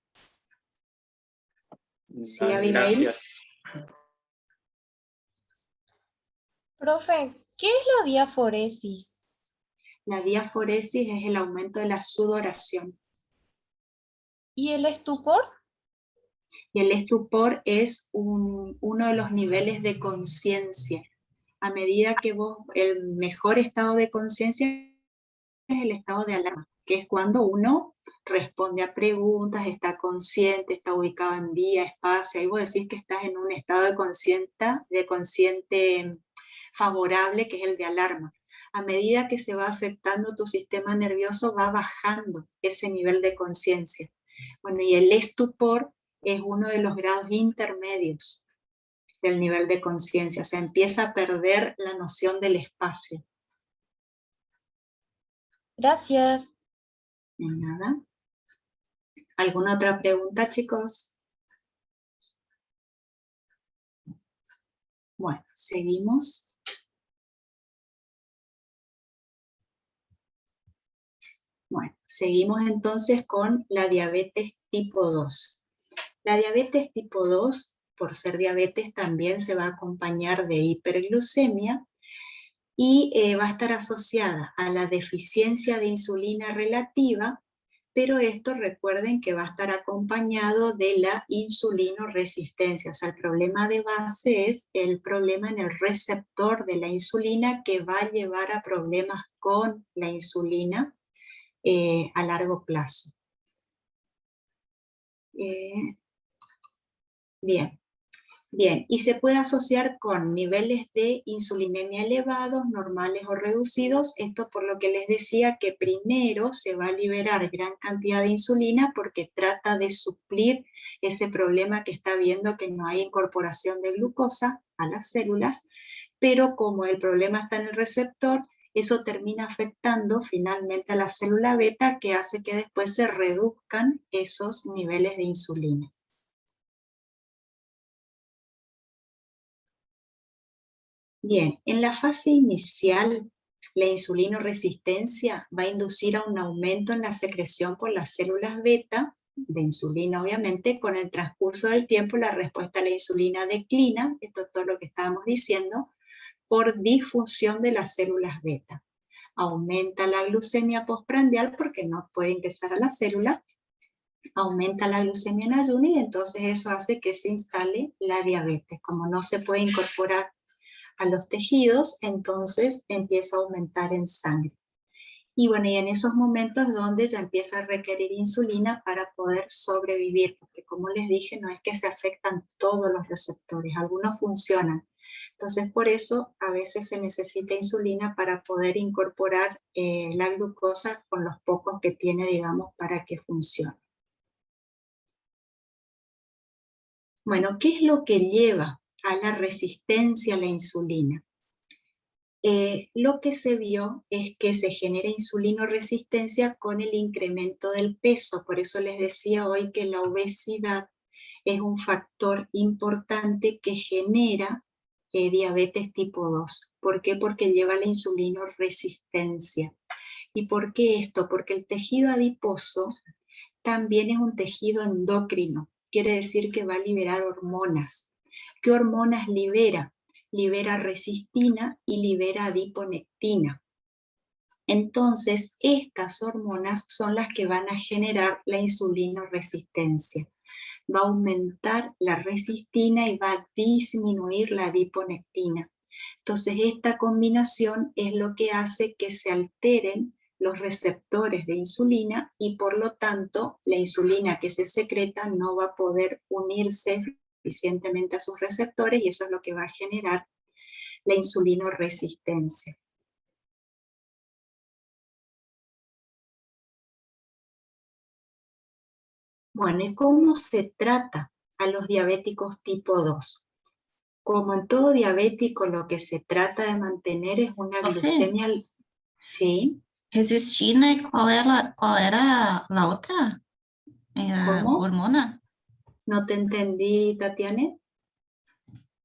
¿Sí, Vale, Abigail? gracias. Profe, ¿qué es la diaforesis? La diaforesis es el aumento de la sudoración. ¿Y el estupor? Y el estupor es uno de los niveles de conciencia. A medida que vos, el mejor estado de conciencia es el estado de alarma, que es cuando uno responde a preguntas, está consciente, está ubicado en día, espacio, ahí vos decís que estás en un estado de consciente favorable, que es el de alarma. A medida que se va afectando tu sistema nervioso, va bajando ese nivel de conciencia. Bueno, y el estupor es uno de los grados intermedios del nivel de conciencia, o sea, empieza a perder la noción del espacio. Gracias. De nada. ¿Alguna otra pregunta, chicos? Bueno, seguimos. Bueno, seguimos entonces con la diabetes tipo 2. La diabetes tipo 2, por ser diabetes, también se va a acompañar de hiperglucemia y va a estar asociada a la deficiencia de insulina relativa, pero esto recuerden que va a estar acompañado de la insulinoresistencia. O sea, el problema de base es el problema en el receptor de la insulina que va a llevar a problemas con la insulina a largo plazo. Bien, y se puede asociar con niveles de insulinemia elevados, normales o reducidos. Esto por lo que les decía que primero se va a liberar gran cantidad de insulina porque trata de suplir ese problema que está viendo, que no hay incorporación de glucosa a las células, pero como el problema está en el receptor, eso termina afectando finalmente a la célula beta, que hace que después se reduzcan esos niveles de insulina. Bien, en la fase inicial, la insulinoresistencia va a inducir a un aumento en la secreción por las células beta, de insulina obviamente. Con el transcurso del tiempo la respuesta a la insulina declina, esto es todo lo que estábamos diciendo, por disfunción de las células beta. Aumenta la glucemia postprandial porque no puede ingresar a la célula, aumenta la glucemia en ayuno y entonces eso hace que se instale la diabetes. Como no se puede incorporar a los tejidos, entonces empieza a aumentar en sangre. Y bueno, y en esos momentos donde ya empieza a requerir insulina para poder sobrevivir, porque como les dije, no es que se afectan todos los receptores, algunos funcionan. Entonces por eso a veces se necesita insulina para poder incorporar la glucosa con los pocos que tiene, digamos, para que funcione. Bueno, ¿qué es lo que lleva a la resistencia a la insulina? Lo que se vio es que se genera insulinoresistencia con el incremento del peso. Por eso les decía hoy que la obesidad es un factor importante que genera diabetes tipo 2. ¿Por qué? Porque lleva la insulinoresistencia. ¿Y por qué esto? Porque el tejido adiposo también es un tejido endocrino. Quiere decir que va a liberar hormonas. ¿Qué hormonas libera? Libera resistina y libera adiponectina. Entonces, estas hormonas son las que van a generar la insulinoresistencia. Va a aumentar la resistina y va a disminuir la adiponectina. Entonces, esta combinación es lo que hace que se alteren los receptores de insulina y por lo tanto la insulina que se secreta no va a poder unirse suficientemente a sus receptores y eso es lo que va a generar la insulinoresistencia. Bueno, ¿y cómo se trata a los diabéticos tipo 2? Como en todo diabético, lo que se trata de mantener es una glucemia... Sí. Resistina, ¿y cuál era la otra ¿Cómo? hormona? No te entendí, Tatiana.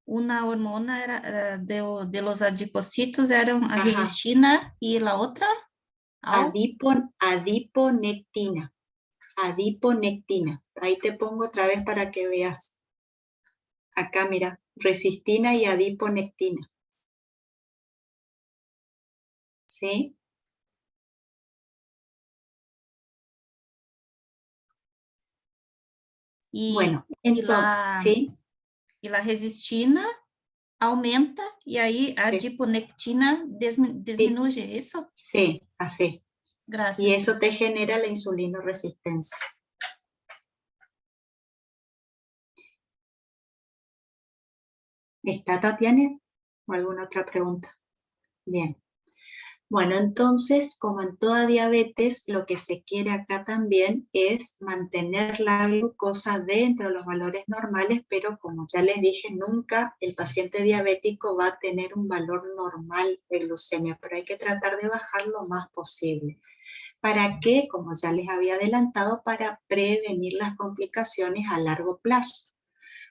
Una hormona era de los adipocitos, eran a Ajá. resistina, y la otra, adiponectina. Adiponectina. Ahí te pongo otra vez para que veas. Acá, mira, resistina y adiponectina. ¿Sí? Bueno, entonces, ¿sí? Y la resistina aumenta y ahí a adiponectina disminuye, ¿eso? Sí, así. Gracias. Y eso te genera la insulinoresistencia. ¿Está, Tatiana? ¿O alguna otra pregunta? Bien. Bueno, entonces, como en toda diabetes, lo que se quiere acá también es mantener la glucosa dentro de los valores normales, pero como ya les dije, nunca el paciente diabético va a tener un valor normal de glucemia, pero hay que tratar de bajar lo más posible. ¿Para qué? Como ya les había adelantado, para prevenir las complicaciones a largo plazo.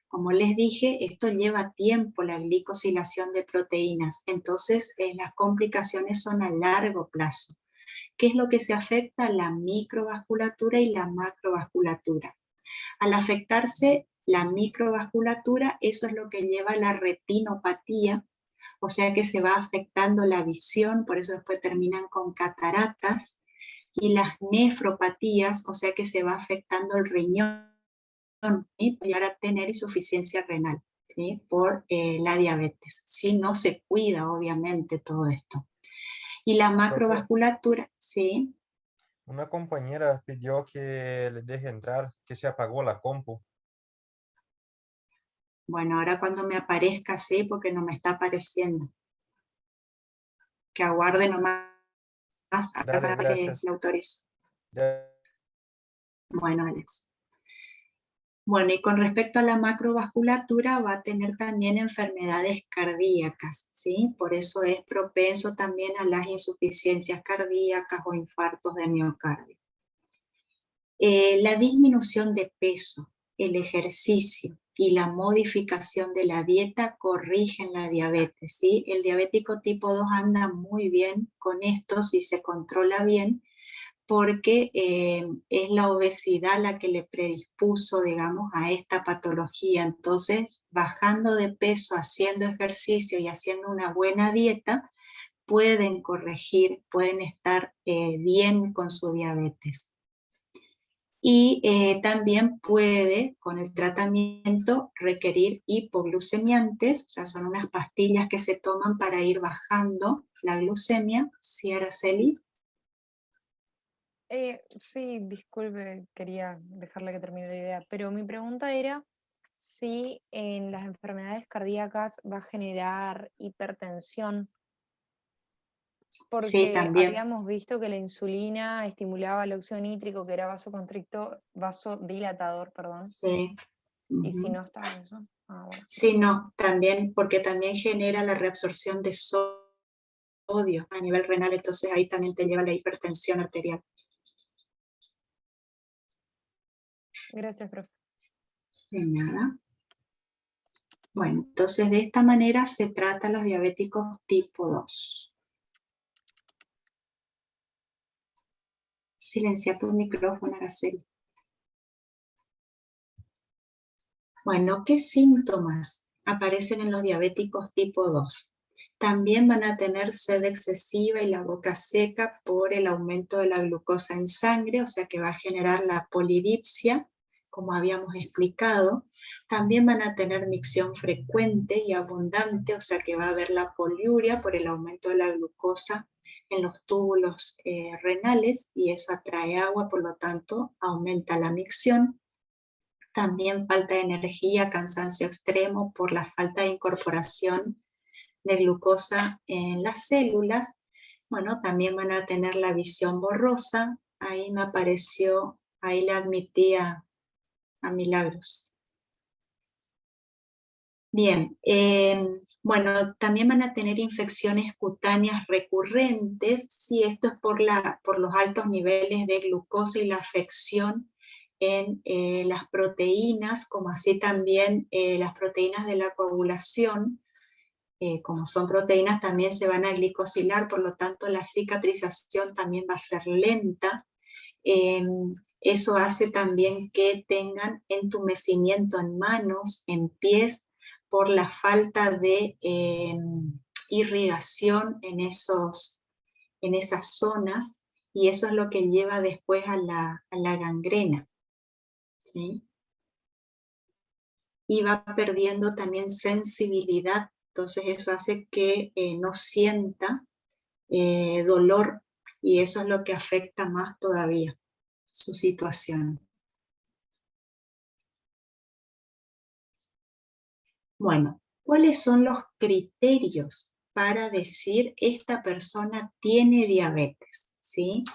Como les dije, esto lleva tiempo, la glicosilación de proteínas, entonces las complicaciones son a largo plazo. ¿Qué es lo que se afecta? La microvasculatura y la macrovasculatura. Al afectarse la microvasculatura, eso es lo que lleva a la retinopatía, o sea que se va afectando la visión, por eso después terminan con cataratas, y las nefropatías, o sea que se va afectando el riñón, y puede llegar a tener insuficiencia renal, ¿sí? Por la diabetes. Si no se cuida, obviamente, todo esto. Y la macrovasculatura, ¿sí? Una compañera pidió que le deje entrar, que se apagó la compu. Bueno, ahora cuando me aparezca, sí, porque no me está apareciendo. Que aguarde nomás Dale, para que gracias. le autorice. Ya. Bueno, Alex. Bueno, y con respecto a la macrovasculatura va a tener también enfermedades cardíacas, ¿sí? Por eso es propenso también a las insuficiencias cardíacas o infartos de miocardio. La disminución de peso, el ejercicio y la modificación de la dieta corrigen la diabetes, ¿sí? El diabético tipo 2 anda muy bien con esto si se controla bien, porque es la obesidad la que le predispuso, digamos, a esta patología. Entonces, bajando de peso, haciendo ejercicio y haciendo una buena dieta, pueden corregir, pueden estar bien con su diabetes. Y también puede, con el tratamiento, requerir hipoglucemiantes, o sea, son unas pastillas que se toman para ir bajando la glucemia. ¿Sí, Araceli? Sí, disculpe, quería dejarle que termine la idea, pero mi pregunta era si en las enfermedades cardíacas va a generar hipertensión, porque Sí, también. habíamos visto que la insulina estimulaba el óxido nítrico, que era vasodilatador, perdón. Sí. ¿Y si no está eso? Ah, bueno. Sí, no, también, porque también genera la reabsorción de sodio a nivel renal, entonces ahí también te lleva la hipertensión arterial. Gracias, profe. De nada. Bueno, entonces de esta manera se trata a los diabéticos tipo 2. Silencia tu micrófono, Araceli. Bueno, ¿qué síntomas aparecen en los diabéticos tipo 2? También van a tener sed excesiva y la boca seca por el aumento de la glucosa en sangre, o sea que va a generar la polidipsia, como habíamos explicado. También van a tener micción frecuente y abundante, o sea que va a haber la poliuria por el aumento de la glucosa en los túbulos renales y eso atrae agua, por lo tanto aumenta la micción. También falta de energía, cansancio extremo por la falta de incorporación de glucosa en las células. Bueno, también van a tener la visión borrosa. Ahí me apareció, ahí le admití a Milagros. Bien, bueno, también van a tener infecciones cutáneas recurrentes, si esto es por los altos niveles de glucosa y la afección en las proteínas, como así también las proteínas de la coagulación, como son proteínas también se van a glicosilar, por lo tanto la cicatrización también va a ser lenta. Eso hace también que tengan entumecimiento en manos, en pies, por la falta de irrigación en esas zonas, y eso es lo que lleva después a la gangrena, ¿sí? Y va perdiendo también sensibilidad, entonces eso hace que no sienta dolor, y eso es lo que afecta más todavía su situación. Bueno, ¿cuáles son los criterios para decir esta persona tiene diabetes? ¿Sí?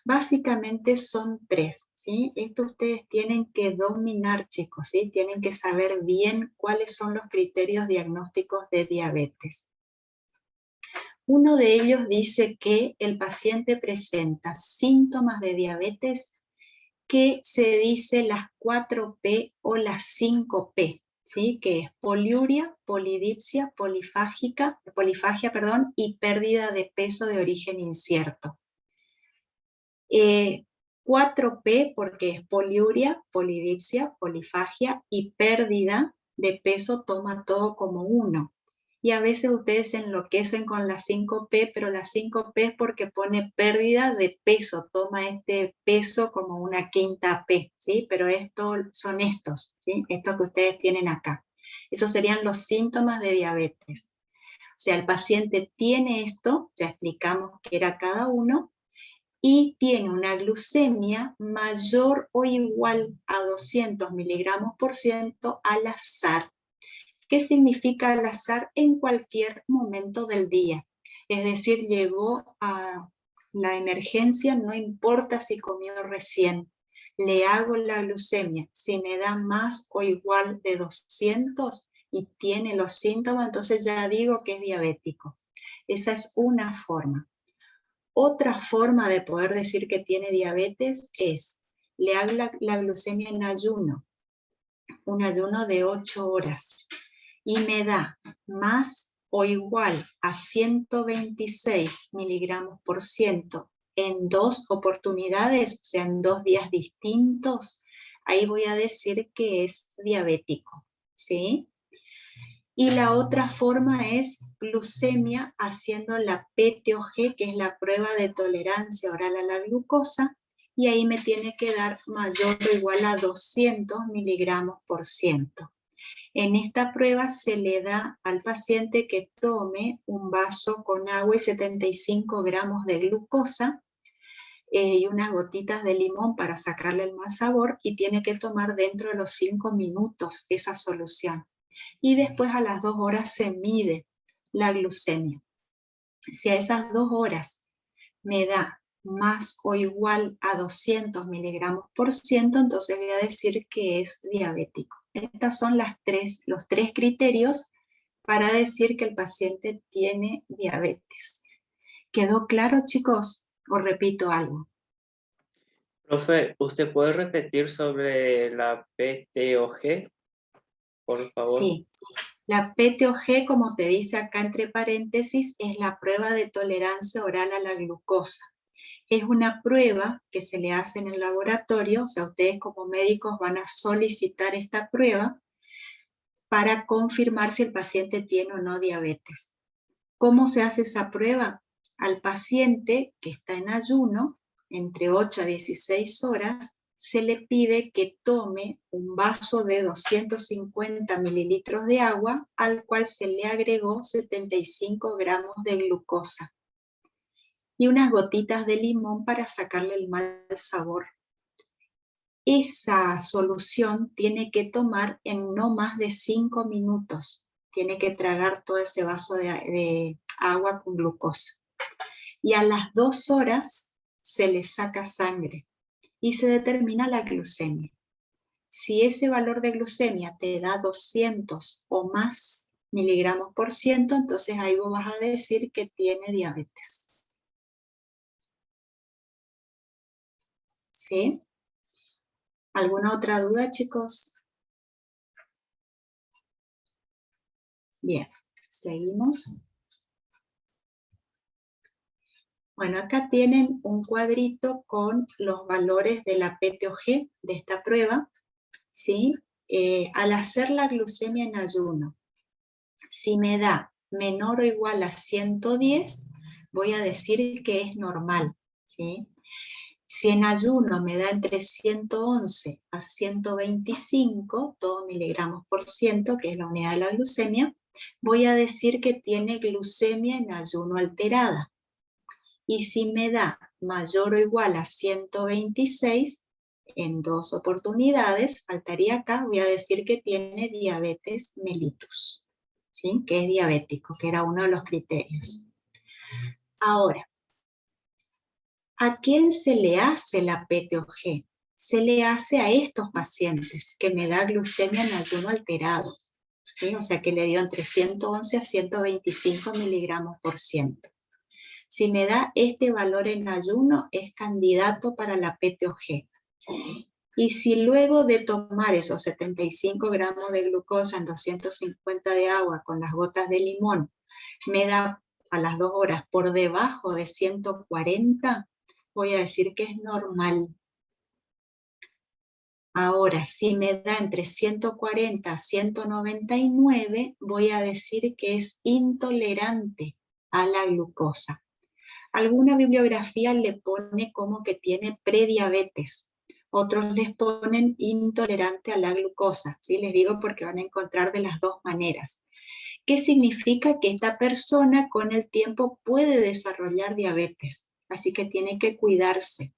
Básicamente son 3, ¿sí? Esto ustedes tienen que dominar, chicos, ¿sí? Tienen que saber bien cuáles son los criterios diagnósticos de diabetes. Uno de ellos dice que el paciente presenta síntomas de diabetes que se dice las 4P o las 5P, ¿sí? Que es poliuria, polidipsia, polifagia, y pérdida de peso de origen incierto. 4P porque es poliuria, polidipsia, polifagia y pérdida de peso, toma todo como uno. Y a veces ustedes se enloquecen con la 5P, pero la 5P es porque pone pérdida de peso, toma este peso como una quinta P, ¿sí? Pero son estos, ¿sí? Estos que ustedes tienen acá. Esos serían los síntomas de diabetes. O sea, el paciente tiene esto, ya explicamos qué era cada uno, y tiene una glucemia mayor o igual a 200 miligramos por ciento al azar. ¿Qué significa al azar? En cualquier momento del día. Es decir, llegó a la emergencia, no importa si comió recién, le hago la glucemia. Si me da más o igual de 200 y tiene los síntomas, entonces ya digo que es diabético. Esa es una forma. Otra forma de poder decir que tiene diabetes es, le hago la glucemia en ayuno, un ayuno de 8 horas, y me da más o igual a 126 miligramos por ciento en 2 oportunidades, o sea, en 2 días distintos, ahí voy a decir que es diabético, ¿sí? Y la otra forma es glucemia haciendo la PTOG, que es la prueba de tolerancia oral a la glucosa, y ahí me tiene que dar mayor o igual a 200 miligramos por ciento. En esta prueba se le da al paciente que tome un vaso con agua y 75 gramos de glucosa y unas gotitas de limón para sacarle el más sabor, y tiene que tomar dentro de los 5 minutos esa solución. Y después a las 2 horas se mide la glucemia. Si a esas 2 horas me da más o igual a 200 miligramos por ciento, entonces voy a decir que es diabético. Estos son los 3 criterios para decir que el paciente tiene diabetes. ¿Quedó claro, chicos? ¿O repito algo? Profe, ¿usted puede repetir sobre la PTOG, por favor? Sí. La PTOG, como te dice acá entre paréntesis, es la prueba de tolerancia oral a la glucosa. Es una prueba que se le hace en el laboratorio, o sea, ustedes como médicos van a solicitar esta prueba para confirmar si el paciente tiene o no diabetes. ¿Cómo se hace esa prueba? Al paciente que está en ayuno, entre 8 a 16 horas, se le pide que tome un vaso de 250 mililitros de agua, al cual se le agregó 75 gramos de glucosa y unas gotitas de limón para sacarle el mal sabor. esa solución tiene que tomar en no más de 5 minutos. Tiene que tragar todo ese vaso de agua con glucosa. Y a las 2 horas se le saca sangre y se determina la glucemia. Si ese valor de glucemia te da 200 o más miligramos por ciento, entonces ahí vos vas a decir que tiene diabetes. ¿Sí? ¿Alguna otra duda, chicos? Bien, seguimos. Bueno, acá tienen un cuadrito con los valores de la PTOG de esta prueba, ¿sí? Al hacer la glucemia en ayuno, si me da menor o igual a 110, voy a decir que es normal, ¿sí? Si en ayuno me da entre 111 a 125, todo miligramos por ciento, que es la unidad de la glucemia, voy a decir que tiene glucemia en ayuno alterada. Y si me da mayor o igual a 126, en 2 oportunidades, faltaría acá, voy a decir que tiene diabetes mellitus, ¿sí? Que es diabético, que era uno de los criterios. Ahora, ¿a quién se le hace la PTOG? Se le hace a estos pacientes que me da glucemia en ayuno alterado, ¿sí? O sea que le dio entre 111 a 125 miligramos por ciento. Si me da este valor en ayuno, es candidato para la PTOG. Y si luego de tomar esos 75 gramos de glucosa en 250 de agua con las gotas de limón, me da a las 2 horas por debajo de 140, voy a decir que es normal. Ahora, si me da entre 140 a 199, voy a decir que es intolerante a la glucosa. Alguna bibliografía le pone como que tiene prediabetes. Otros les ponen intolerante a la glucosa. ¿Sí? Les digo porque van a encontrar de las dos maneras. ¿Qué significa? Que esta persona con el tiempo puede desarrollar diabetes. Así que tiene que cuidarse.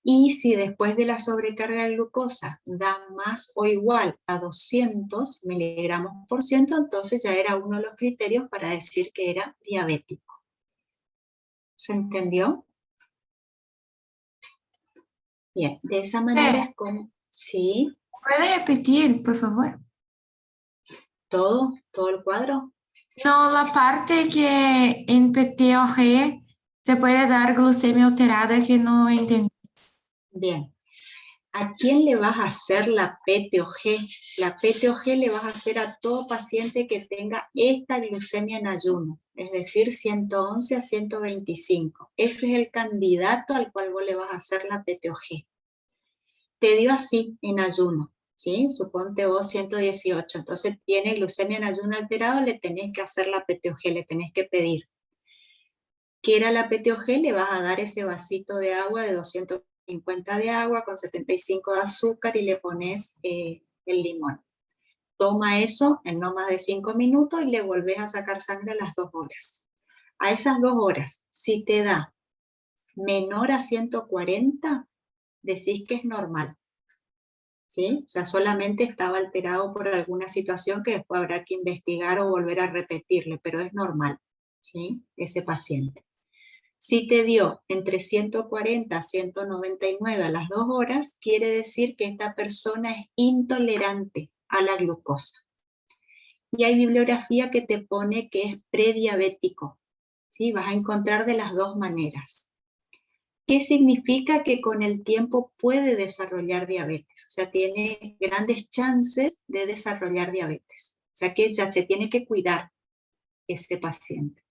Y si después de la sobrecarga de glucosa da más o igual a 200 miligramos por ciento, entonces ya era uno de los criterios para decir que era diabético. ¿Se entendió? Bien, de esa manera es como... ¿Sí? ¿Puede repetir, por favor? ¿Todo? ¿Todo el cuadro? No, la parte que en PTOG se puede dar glucemia alterada que no entendí. Bien. ¿A quién le vas a hacer la PTOG? La PTOG le vas a hacer a todo paciente que tenga esta glucemia en ayuno, es decir, 111 a 125. Ese es el candidato al cual vos le vas a hacer la PTOG. Te dio así en ayuno, ¿sí? Suponte vos 118, entonces tiene glucemia en ayuno alterado, le tenés que hacer la PTOG, le tenés que pedir. ¿Quiera la PTOG? Le vas a dar ese vasito de agua de 250 de agua con 75 de azúcar y le pones el limón. Toma eso en no más de 5 minutos y le volvés a sacar sangre a las 2 horas. A esas 2 horas, si te da menor a 140, decís que es normal. ¿Sí? O sea, solamente estaba alterado por alguna situación que después habrá que investigar o volver a repetirle, pero es normal, ¿sí? Ese paciente. Si te dio entre 140 a 199 a las 2 horas, quiere decir que esta persona es intolerante a la glucosa. Y hay bibliografía que te pone que es prediabético, ¿sí? Vas a encontrar de las dos maneras. ¿Qué significa? Que con el tiempo puede desarrollar diabetes, o sea, tiene grandes chances de desarrollar diabetes. O sea, que ya se tiene que cuidar ese paciente.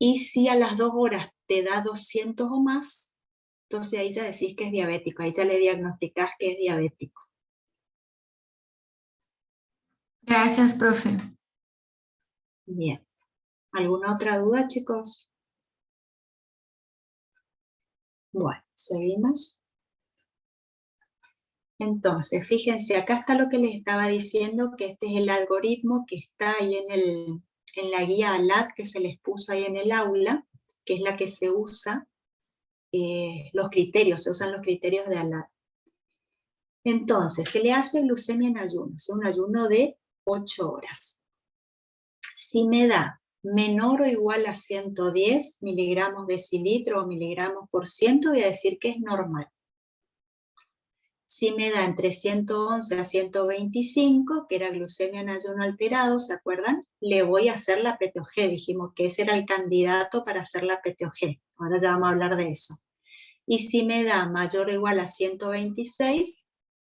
Y si a las 2 horas te da 200 o más, entonces ahí ya decís que es diabético, ahí ya le diagnosticás que es diabético. Gracias, profe. Bien. ¿Alguna otra duda, chicos? Bueno, seguimos. Entonces, fíjense, acá está lo que les estaba diciendo, que este es el algoritmo que está ahí en la guía ALAD que se les puso ahí en el aula, que es la que se usa los criterios, se usan los criterios de ALAD. Entonces, se le hace glucemia en ayuno, es un ayuno de 8 horas. Si me da menor o igual a 110 miligramos decilitro o miligramos por ciento, voy a decir que es normal. Si me da entre 111 a 125, que era glucemia en ayuno alterado, ¿se acuerdan? Le voy a hacer la PTOG, dijimos que ese era el candidato para hacer la PTOG. Ahora ya vamos a hablar de eso. Y si me da mayor o igual a 126,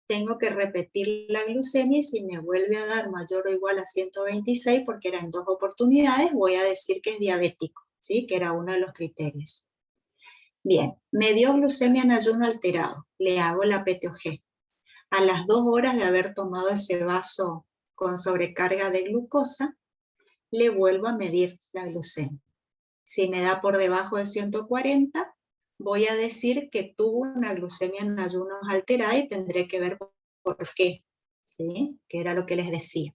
tengo que repetir la glucemia, y si me vuelve a dar mayor o igual a 126, porque eran 2 oportunidades, voy a decir que es diabético, ¿sí? Que era uno de los criterios. Bien, me dio glucemia en ayuno alterado, le hago la PTOG. A las 2 horas de haber tomado ese vaso con sobrecarga de glucosa, le vuelvo a medir la glucemia. Si me da por debajo de 140, voy a decir que tuvo una glucemia en ayunos alterada y tendré que ver por qué, ¿sí? Que era lo que les decía.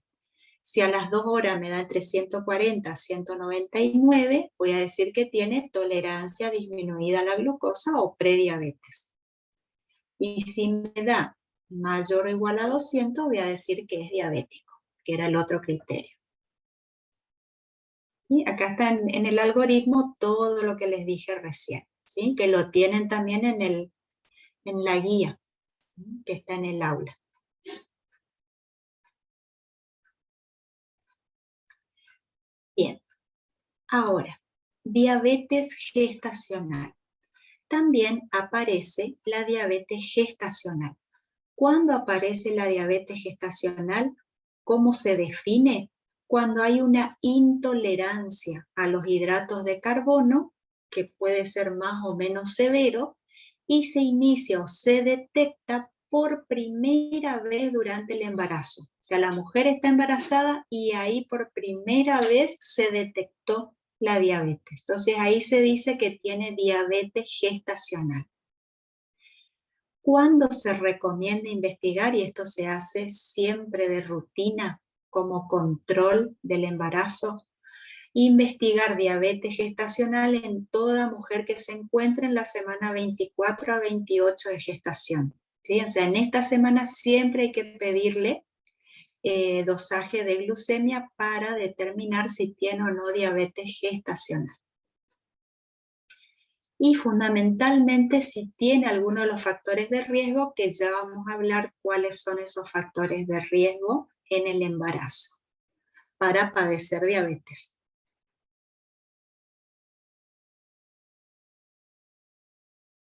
Si a las 2 horas me da entre 140 a 199, voy a decir que tiene tolerancia disminuida a la glucosa o prediabetes. Y si me da mayor o igual a 200, voy a decir que es diabético, que era el otro criterio. Y acá está en el algoritmo todo lo que les dije recién, ¿sí? Que lo tienen también en la guía, ¿sí? Que está en el aula. Bien, ahora, diabetes gestacional. También aparece la diabetes gestacional. ¿Cuándo aparece la diabetes gestacional? ¿Cómo se define? Cuando hay una intolerancia a los hidratos de carbono, que puede ser más o menos severo, y se inicia o se detecta por primera vez durante el embarazo. O sea, la mujer está embarazada y ahí por primera vez se detectó la diabetes. Entonces ahí se dice que tiene diabetes gestacional. ¿Cuándo se recomienda investigar? Y esto se hace siempre de rutina como control del embarazo. Investigar diabetes gestacional en toda mujer que se encuentre en la semana 24 a 28 de gestación, ¿sí? O sea, en esta semana siempre hay que pedirle dosaje de glucemia para determinar si tiene o no diabetes gestacional. Y fundamentalmente si tiene alguno de los factores de riesgo, que ya vamos a hablar cuáles son esos factores de riesgo en el embarazo para padecer diabetes.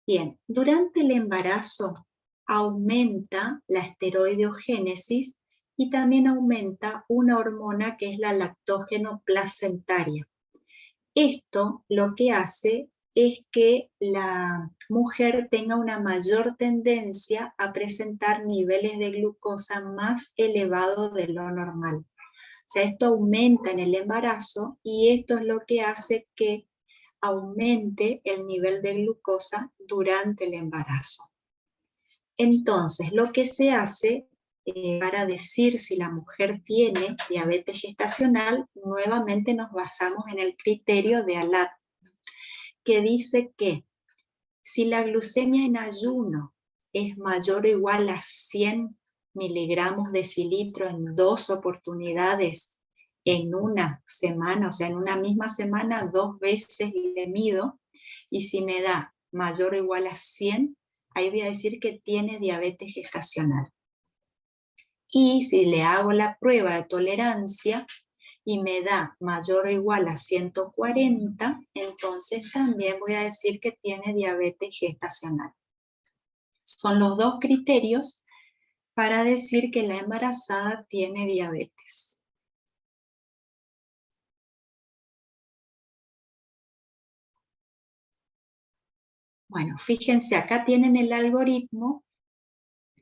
Bien, durante el embarazo aumenta la esteroideogénesis y también aumenta una hormona que es la lactógeno placentaria. Esto lo que hace es que la mujer tenga una mayor tendencia a presentar niveles de glucosa más elevados de lo normal. O sea, esto aumenta en el embarazo y esto es lo que hace que aumente el nivel de glucosa durante el embarazo. Entonces, lo que se hace para decir si la mujer tiene diabetes gestacional, nuevamente nos basamos en el criterio de ALAD, que dice que si la glucemia en ayuno es mayor o igual a 100 miligramos decilitro en 2 oportunidades en una semana, o sea, en una misma semana 2 veces le mido, y si me da mayor o igual a 100, ahí voy a decir que tiene diabetes gestacional. Y si le hago la prueba de tolerancia y me da mayor o igual a 140, entonces también voy a decir que tiene diabetes gestacional. Son los 2 criterios para decir que la embarazada tiene diabetes. Bueno, fíjense, acá tienen el algoritmo,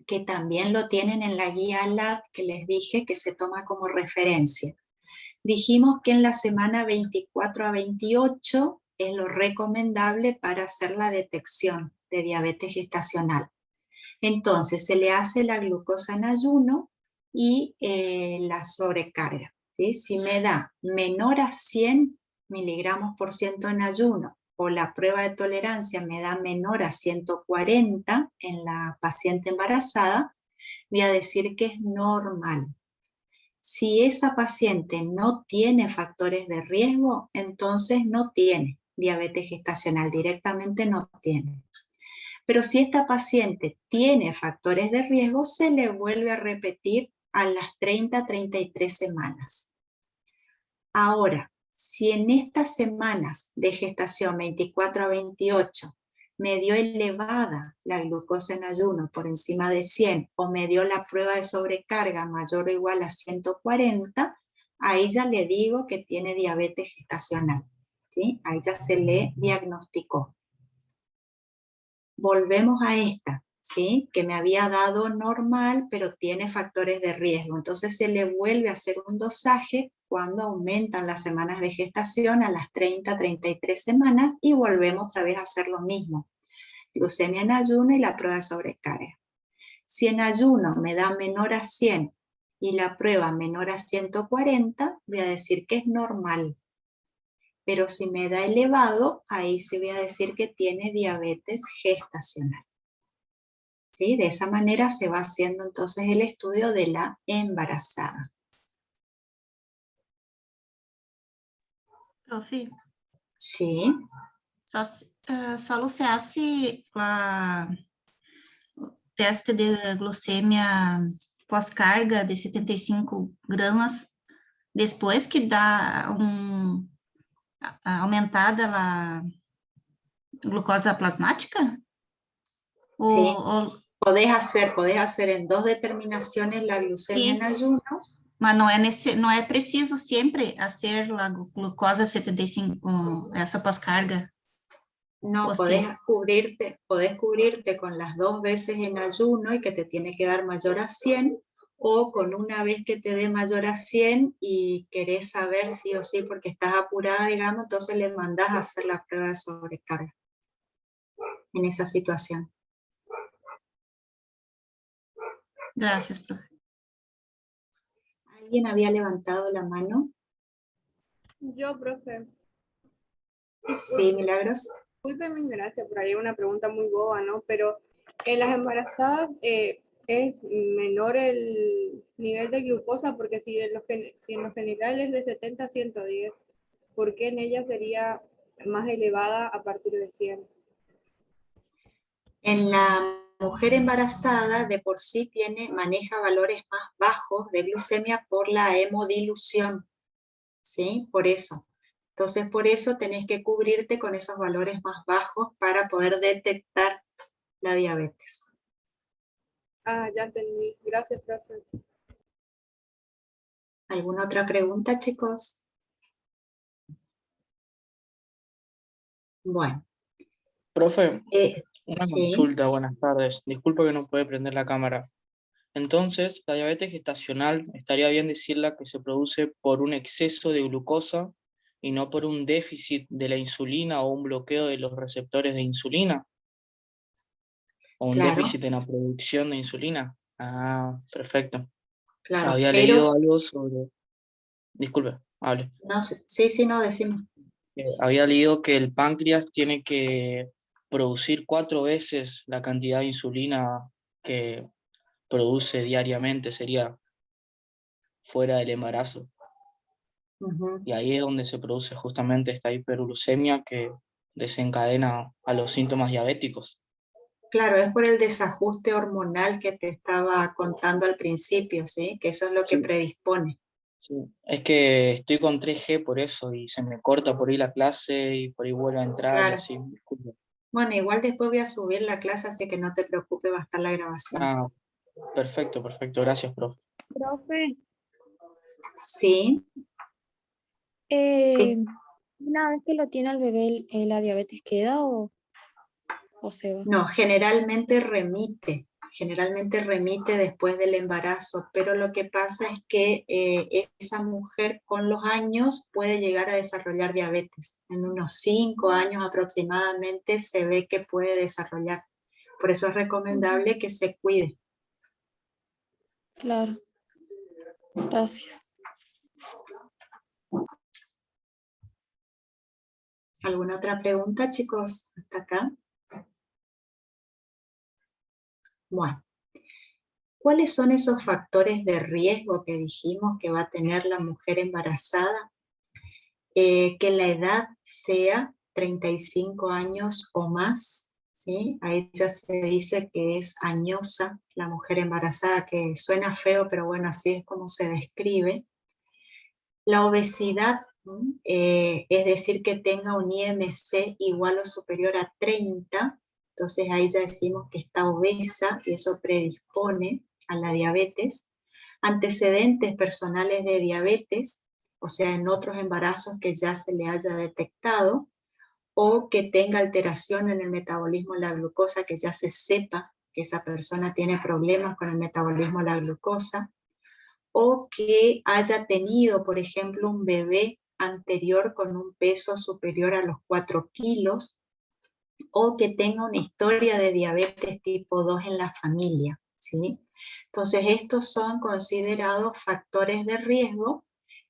que también lo tienen en la guía ALAD que les dije que se toma como referencia. Dijimos que en la semana 24 a 28 es lo recomendable para hacer la detección de diabetes gestacional. Entonces se le hace la glucosa en ayuno y la sobrecarga, ¿sí? Si me da menor a 100 miligramos por ciento en ayuno o la prueba de tolerancia me da menor a 140 en la paciente embarazada, voy a decir que es normal. Si esa paciente no tiene factores de riesgo, entonces no tiene diabetes gestacional, directamente no tiene. Pero si esta paciente tiene factores de riesgo, se le vuelve a repetir a las 30-33 semanas. Ahora, si en estas semanas de gestación 24 a 28 me dio elevada la glucosa en ayuno por encima de 100 o me dio la prueba de sobrecarga mayor o igual a 140, ahí ya le digo que tiene diabetes gestacional, ¿sí? Ahí ya se le diagnosticó. Volvemos a esta, ¿sí? Que me había dado normal, pero tiene factores de riesgo. Entonces se le vuelve a hacer un dosaje cuando aumentan las semanas de gestación a las 30-33 semanas y volvemos otra vez a hacer lo mismo. Glucemia en ayuno y la prueba de sobrecarga. Si en ayuno me da menor a 100 y la prueba menor a 140, voy a decir que es normal. Pero si me da elevado, ahí sí voy a decir que tiene diabetes gestacional. ¿Sí? De esa manera se va haciendo entonces el estudio de la embarazada. Profe, Sí. solo se hace o teste de glucemia pós-carga de 75 gramas depois que dá aumentada a glucosa plasmática? Sí. Podés hacer en 2 determinaciones la glucemia en ayuno. Mas não é preciso sempre hacer a glucosa 75, essa pós-carga. No, podés cubrirte con las 2 veces en ayuno y que te tiene que dar mayor a 100, o con una vez que te dé mayor a 100 y querés saber sí o sí porque estás apurada, digamos, entonces le mandás a hacer la prueba de sobrecarga en esa situación. Gracias, profe. ¿Alguien había levantado la mano? Yo, profe. Sí, Milagros. Disculpe mi ignorancia, por ahí una pregunta muy boba, ¿no? Pero en las embarazadas es menor el nivel de glucosa, porque si en los generales de 70 a 110, ¿por qué en ella sería más elevada a partir de 100? En la mujer embarazada de por sí maneja valores más bajos de glucemia por la hemodilución, ¿sí? Por eso. Entonces, por eso tenés que cubrirte con esos valores más bajos para poder detectar la diabetes. Ah, ya entendí. Gracias, profe. ¿Alguna otra pregunta, chicos? Bueno. Profe, una sí. consulta, buenas tardes. Disculpa que no puede prender la cámara. Entonces, la diabetes gestacional, estaría bien decirla que se produce por un exceso de glucosa y no por un déficit de la insulina o un bloqueo de los receptores de insulina. O un déficit en la producción de insulina. Ah, perfecto. Claro, Había leído algo sobre... Disculpe, hable. No, sí, no, decimos. Había leído que el páncreas tiene que producir 4 veces la cantidad de insulina que produce diariamente, sería fuera del embarazo. Y ahí es donde se produce justamente esta hiperglucemia que desencadena a los síntomas diabéticos. Claro, es por el desajuste hormonal que te estaba contando al principio, ¿sí? Que eso es lo que predispone. Sí. Es que estoy con 3G por eso y se me corta por ahí la clase y por ahí vuelve a entrar y así. Disculpe. Bueno, igual después voy a subir la clase, así que no te preocupes, va a estar la grabación. Ah, perfecto, perfecto. Gracias, profe. Profe. Sí. Una vez que lo tiene el bebé, ¿la diabetes queda o se va? No, generalmente remite después del embarazo, pero lo que pasa es que esa mujer con los años puede llegar a desarrollar diabetes. En unos 5 años aproximadamente se ve que puede desarrollar. Por eso es recomendable que se cuide. Claro. Gracias. ¿Alguna otra pregunta, chicos? ¿Hasta acá? Bueno. ¿Cuáles son esos factores de riesgo que dijimos que va a tener la mujer embarazada? Que la edad sea 35 años o más, ¿sí? Ahí ya se dice que es añosa la mujer embarazada, que suena feo, pero bueno, así es como se describe. La obesidad, es decir, que tenga un IMC igual o superior a 30, entonces ahí ya decimos que está obesa y eso predispone a la diabetes. Antecedentes personales de diabetes, o sea, en otros embarazos que ya se le haya detectado, o que tenga alteración en el metabolismo de la glucosa, que ya se sepa que esa persona tiene problemas con el metabolismo de la glucosa, o que haya tenido, por ejemplo, un bebé anterior con un peso superior a los 4 kilos, o que tenga una historia de diabetes tipo 2 en la familia, ¿sí? Entonces, estos son considerados factores de riesgo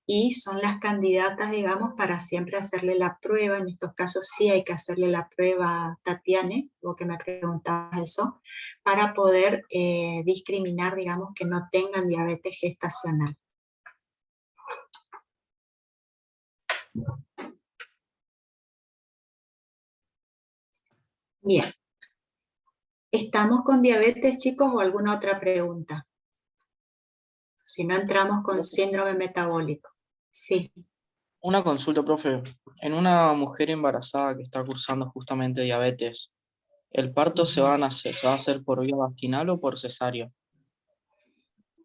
y son las candidatas, digamos, para siempre hacerle la prueba. En estos casos sí hay que hacerle la prueba, Tatiane, vos que me preguntabas eso, para poder discriminar, digamos, que no tengan diabetes gestacional. Bien. ¿Estamos con diabetes, chicos, o alguna otra pregunta? Si no, entramos con síndrome metabólico. Sí. Una consulta, profe. En una mujer embarazada que está cursando justamente diabetes, ¿el parto se va a hacer por vía vaginal o por cesárea?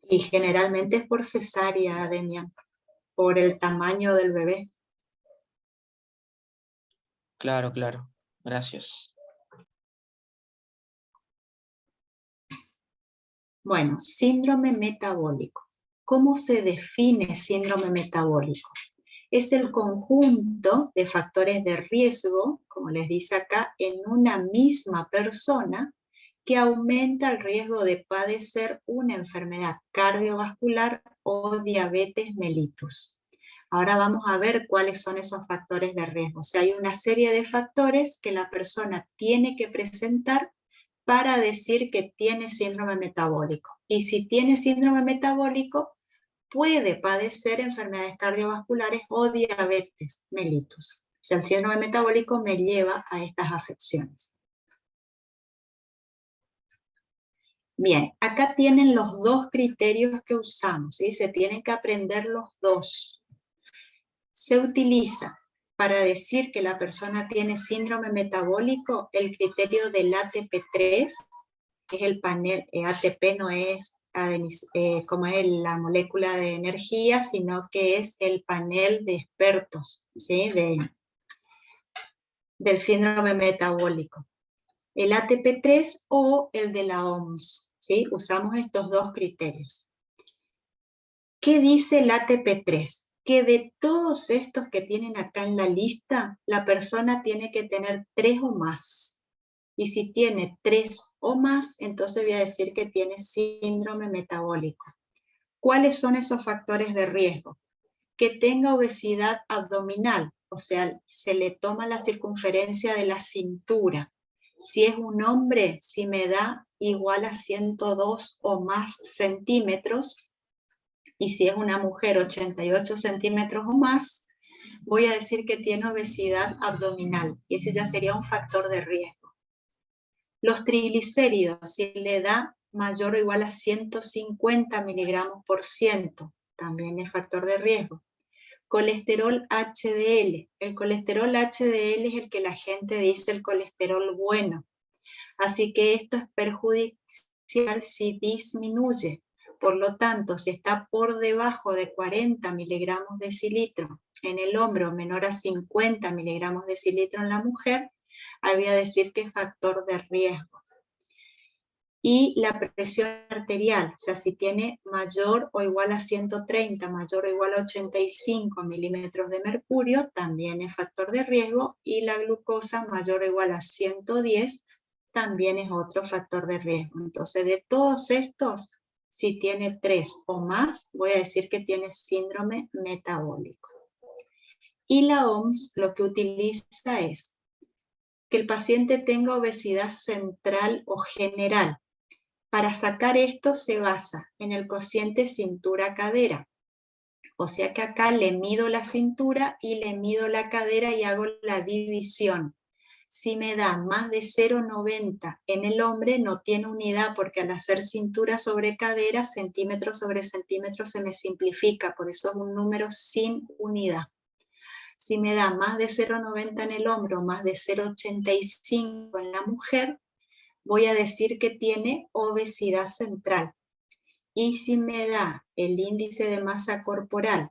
Y generalmente es por cesárea, Demian, por el tamaño del bebé. Claro, claro. Gracias. Bueno, síndrome metabólico. ¿Cómo se define síndrome metabólico? Es el conjunto de factores de riesgo, como les dice acá, en una misma persona que aumenta el riesgo de padecer una enfermedad cardiovascular o diabetes mellitus. Ahora vamos a ver cuáles son esos factores de riesgo. O sea, hay una serie de factores que la persona tiene que presentar para decir que tiene síndrome metabólico. Y si tiene síndrome metabólico, puede padecer enfermedades cardiovasculares o diabetes mellitus. O sea, el síndrome metabólico me lleva a estas afecciones. Bien, acá tienen los dos criterios que usamos, ¿sí? Se tienen que aprender los dos. Se utiliza para decir que la persona tiene síndrome metabólico el criterio del ATP3, que es el panel, ATP no es como es la molécula de energía, sino que es el panel de expertos, ¿sí? Del síndrome metabólico. El ATP3 o el de la OMS, ¿sí? Usamos estos dos criterios. ¿Qué dice el ATP3? Que de todos estos que tienen acá en la lista, la persona tiene que tener 3 o más. Y si tiene 3 o más, entonces voy a decir que tiene síndrome metabólico. ¿Cuáles son esos factores de riesgo? Que tenga obesidad abdominal, o sea, se le toma la circunferencia de la cintura. Si es un hombre, si me da igual a 102 o más centímetros, y si es una mujer 88 centímetros o más, voy a decir que tiene obesidad abdominal, y ese ya sería un factor de riesgo. Los triglicéridos, si le da mayor o igual a 150 miligramos por ciento, también es factor de riesgo. Colesterol HDL. El colesterol HDL es el que la gente dice el colesterol bueno. Así que esto es perjudicial si disminuye. Por lo tanto, si está por debajo de 40 miligramos decilitro en el hombre o menor a 50 miligramos decilitro en la mujer, ahí voy a decir que es factor de riesgo. Y la presión arterial, o sea, si tiene mayor o igual a 130, mayor o igual a 85 milímetros de mercurio, también es factor de riesgo, y la glucosa mayor o igual a 110, también es otro factor de riesgo. Entonces, de todos estos, si tiene 3 o más, voy a decir que tiene síndrome metabólico. Y la OMS lo que utiliza es que el paciente tenga obesidad central o general. Para sacar esto se basa en el cociente cintura-cadera. O sea que acá le mido la cintura y le mido la cadera y hago la división. Si me da más de 0,90 en el hombre, no tiene unidad porque al hacer cintura sobre cadera, centímetro sobre centímetro se me simplifica, por eso es un número sin unidad. Si me da más de 0,90 en el hombre o más de 0,85 en la mujer, voy a decir que tiene obesidad central. Y si me da el índice de masa corporal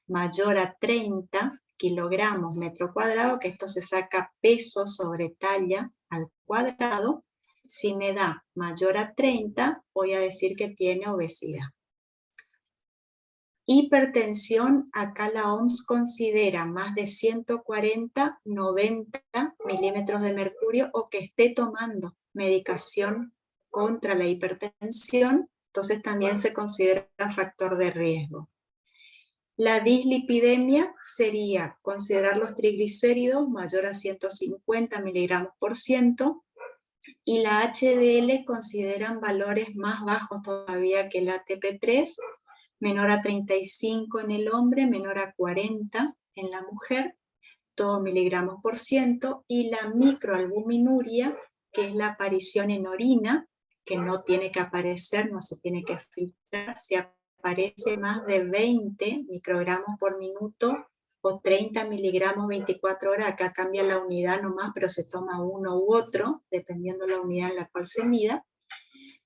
mayor a 30 kilogramos metro cuadrado, que esto se saca peso sobre talla al cuadrado, si me da mayor a 30, voy a decir que tiene obesidad. Hipertensión, acá la OMS considera más de 140, 90 milímetros de mercurio o que esté tomando medicación contra la hipertensión, entonces también se considera factor de riesgo. La dislipidemia sería considerar los triglicéridos mayor a 150 miligramos por ciento y la HDL consideran valores más bajos todavía que el ATP3, menor a 35 en el hombre, menor a 40 en la mujer, todo miligramos por ciento, y la microalbuminuria, que es la aparición en orina, que no tiene que aparecer, no se tiene que filtrar, si aparece más de 20 microgramos por minuto o 30 miligramos 24 horas, acá cambia la unidad nomás, pero se toma uno u otro, dependiendo la unidad en la cual se mida.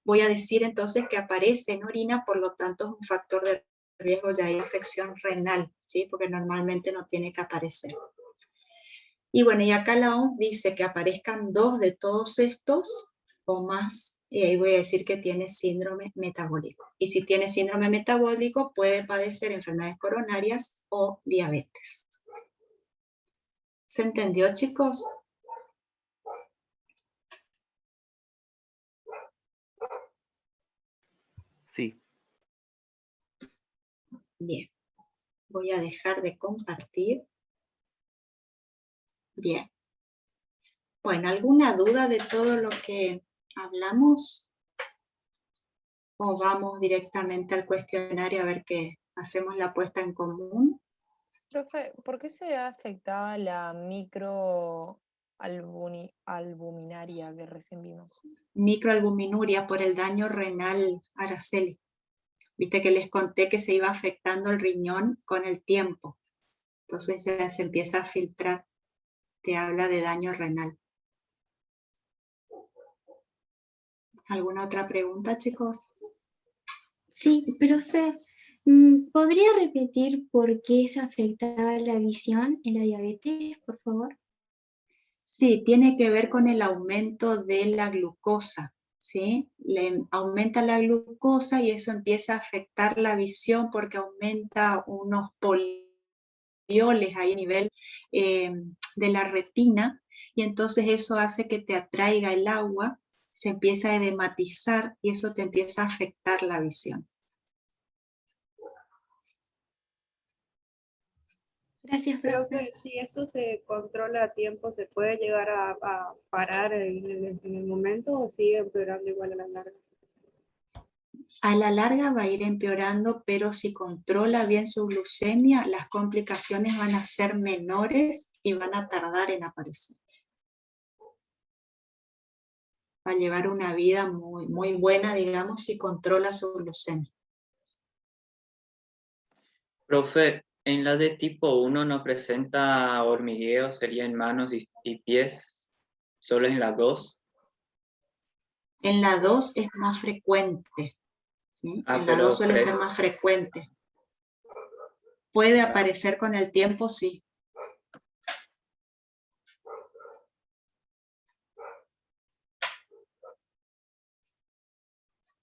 Voy a decir entonces que aparece en orina, por lo tanto es un factor de riesgo, ya hay afección renal, ¿sí? Porque normalmente no tiene que aparecer. Y bueno, y acá la OMS dice que aparezcan 2 de todos estos o más, y ahí voy a decir que tiene síndrome metabólico. Y si tiene síndrome metabólico, puede padecer enfermedades coronarias o diabetes. ¿Se entendió, chicos? Sí. Bien. Voy a dejar de compartir. Bien. Bueno, ¿alguna duda de todo lo que hablamos? ¿O vamos directamente al cuestionario a ver qué hacemos la puesta en común? Profe, ¿por qué se ve afectada la microalbuminaria que recién vimos? Microalbuminuria por el daño renal, Araceli. Viste que les conté que se iba afectando el riñón con el tiempo. Entonces ya se empieza a filtrar. Te habla de daño renal. ¿Alguna otra pregunta, chicos? Sí, profe, ¿podría repetir por qué se afectaba la visión en la diabetes, por favor? Sí, tiene que ver con el aumento de la glucosa, ¿sí? Aumenta la glucosa y eso empieza a afectar la visión porque aumenta unos polioles ahí a nivel de la retina y entonces eso hace que te atraiga el agua, se empieza a edematizar y eso te empieza a afectar la visión. Gracias, profe. Si eso se controla a tiempo, ¿se puede llegar a parar en el momento o sigue empeorando igual a la larga? A la larga va a ir empeorando, pero si controla bien su glucemia, las complicaciones van a ser menores y van a tardar en aparecer. Va a llevar una vida muy, muy buena, digamos, si controla su glucemia. Profe, en la de tipo 1 no presenta hormigueo, sería en manos y pies, solo en la 2. En la 2 es más frecuente. ¿Sí? En la 2 suele ser más frecuente. Puede aparecer con el tiempo, sí.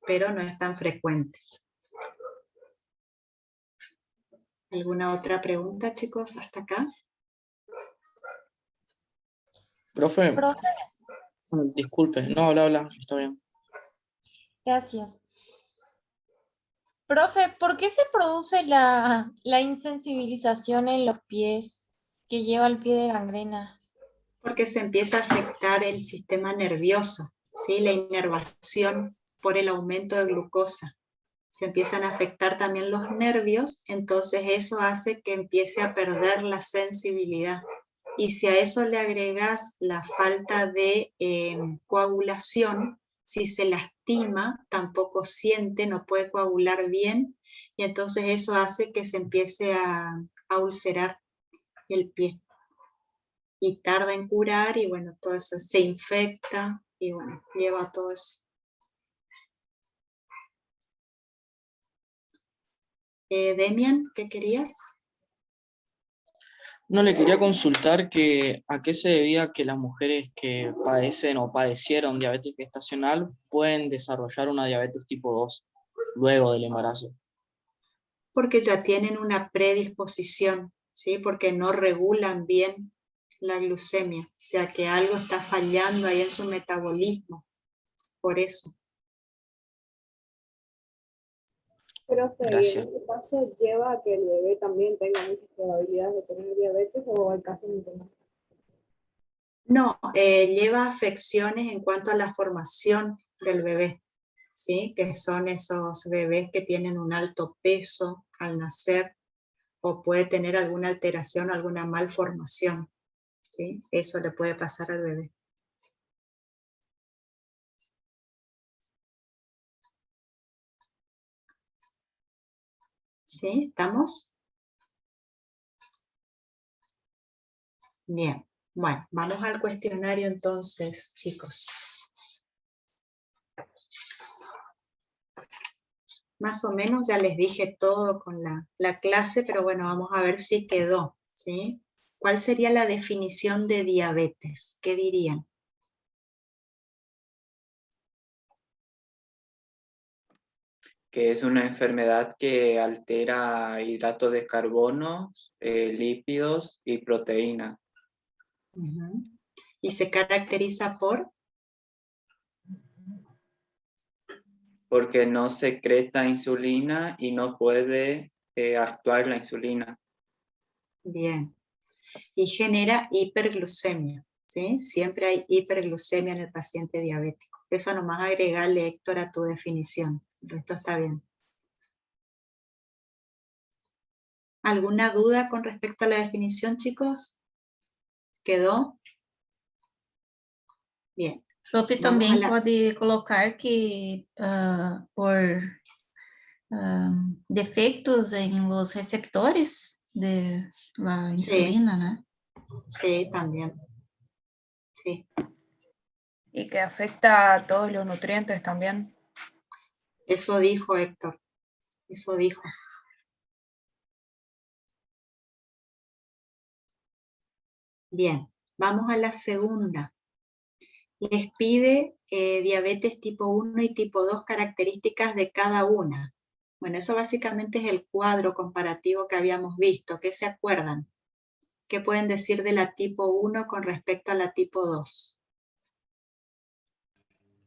Pero no es tan frecuente. ¿Alguna otra pregunta, chicos, hasta acá? Profe, disculpe, no, habla, está bien. Gracias. Profe, ¿por qué se produce la insensibilización en los pies? Que lleva al pie de gangrena. Porque se empieza a afectar el sistema nervioso, ¿sí? La inervación por el aumento de glucosa. Se empiezan a afectar también los nervios, entonces eso hace que empiece a perder la sensibilidad. Y si a eso le agregas la falta de coagulación, si se lastima, tampoco siente, no puede coagular bien, y entonces eso hace que se empiece a ulcerar el pie. Y tarda en curar, y bueno, todo eso se infecta, y bueno, lleva a todo eso. Demian, ¿qué querías? No, le quería consultar que a qué se debía que las mujeres que padecen o padecieron diabetes gestacional pueden desarrollar una diabetes tipo 2 luego del embarazo. Porque ya tienen una predisposición, ¿sí? Porque no regulan bien la glucemia, o sea que algo está fallando ahí en su metabolismo, por eso. Pero y en Gracias. este caso lleva a que el bebé también tenga muchas probabilidades de tener diabetes, o el caso no tenga. No, lleva afecciones en cuanto a la formación del bebé, ¿sí? Que son esos bebés que tienen un alto peso al nacer, o puede tener alguna alteración, alguna malformación, ¿sí? Eso le puede pasar al bebé. ¿Sí? ¿Estamos? Bien. Bueno, vamos al cuestionario entonces, chicos. Más o menos ya les dije todo con la clase, pero bueno, vamos a ver si quedó, ¿sí? ¿Cuál sería la definición de diabetes? ¿Qué dirían? Que es una enfermedad que altera hidratos de carbono, lípidos y proteínas. ¿Y se caracteriza por? Porque no secreta insulina y no puede actuar la insulina. Bien. Y genera hiperglucemia, ¿sí? Siempre hay hiperglucemia en el paciente diabético. Eso nomás agregarle, Héctor, a tu definición. El resto está bien. ¿Alguna duda con respecto a la definición, chicos? ¿Quedó? Bien. Profe, também pode colocar que por defeitos en los receptores de la insulina, Sí. ¿no? Sí, también. Sí. Y que afecta a todos los nutrientes también. Eso dijo Héctor. Eso dijo. Bien, vamos a la segunda. Les pide diabetes tipo 1 y tipo 2, características de cada una. Bueno, eso básicamente es el cuadro comparativo que habíamos visto. ¿Qué se acuerdan? ¿Qué pueden decir de la tipo 1 con respecto a la tipo 2?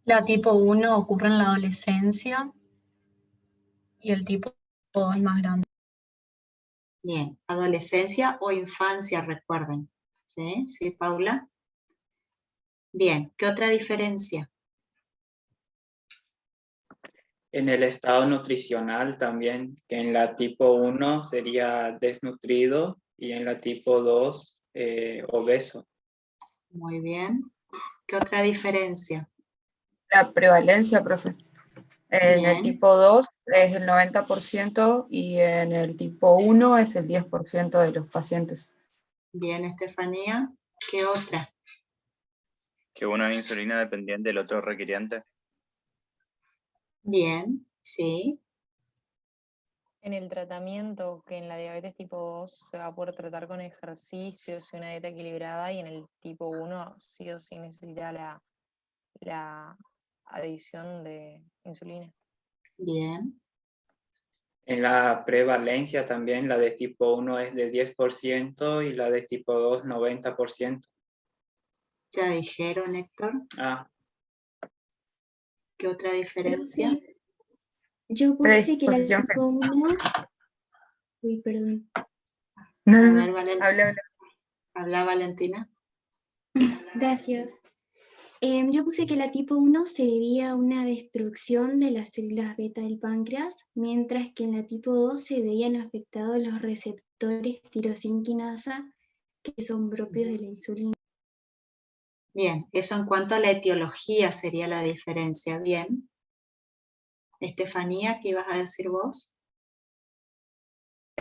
La tipo 1 ocurre en la adolescencia y el tipo 2 es más grande. Bien, adolescencia o infancia, recuerden. ¿Sí? ¿Sí, Paula? Bien, ¿qué otra diferencia? En el estado nutricional también, que en la tipo 1 sería desnutrido y en la tipo 2 obeso. Muy bien. ¿Qué otra diferencia? La prevalencia, profe. En el Bien. tipo 2 es el 90% y en el tipo 1 es el 10% de los pacientes. Bien, Estefanía. ¿Qué otra? Que uno es insulina dependiente y el otro requiriente. Bien, sí. En el tratamiento, que en la diabetes tipo 2 se va a poder tratar con ejercicios y una dieta equilibrada, y en el tipo 1 sí o sí necesita la adición de insulina. Bien. En la prevalencia también, la de tipo 1 es de 10% y la de tipo 2 90%. Ya dijeron, Héctor. ¿Qué otra diferencia? Yo puse que la Predisposición. tipo 1... Uy, perdón. A ver, Valeria. Habla. Habla Valentina. Gracias. Yo puse que la tipo 1 se debía a una destrucción de las células beta del páncreas, mientras que en la tipo 2 se veían afectados los receptores tirosinquinasa, que son propios de la insulina. Bien, eso en cuanto a la etiología sería la diferencia. Bien. Estefanía, ¿qué ibas a decir vos?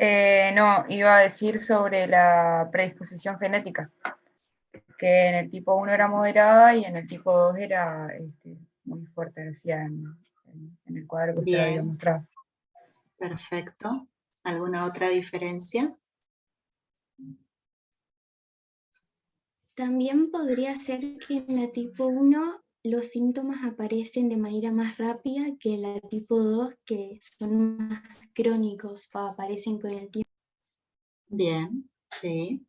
No, iba a decir sobre la predisposición genética, que en el tipo 1 era moderada y en el tipo 2 era muy fuerte, decía en el cuadro que usted había Bien. mostrado. Perfecto. ¿Alguna otra diferencia? También podría ser que en la tipo 1 los síntomas aparecen de manera más rápida que en la tipo 2, que son más crónicos o aparecen con el tiempo. Bien, sí.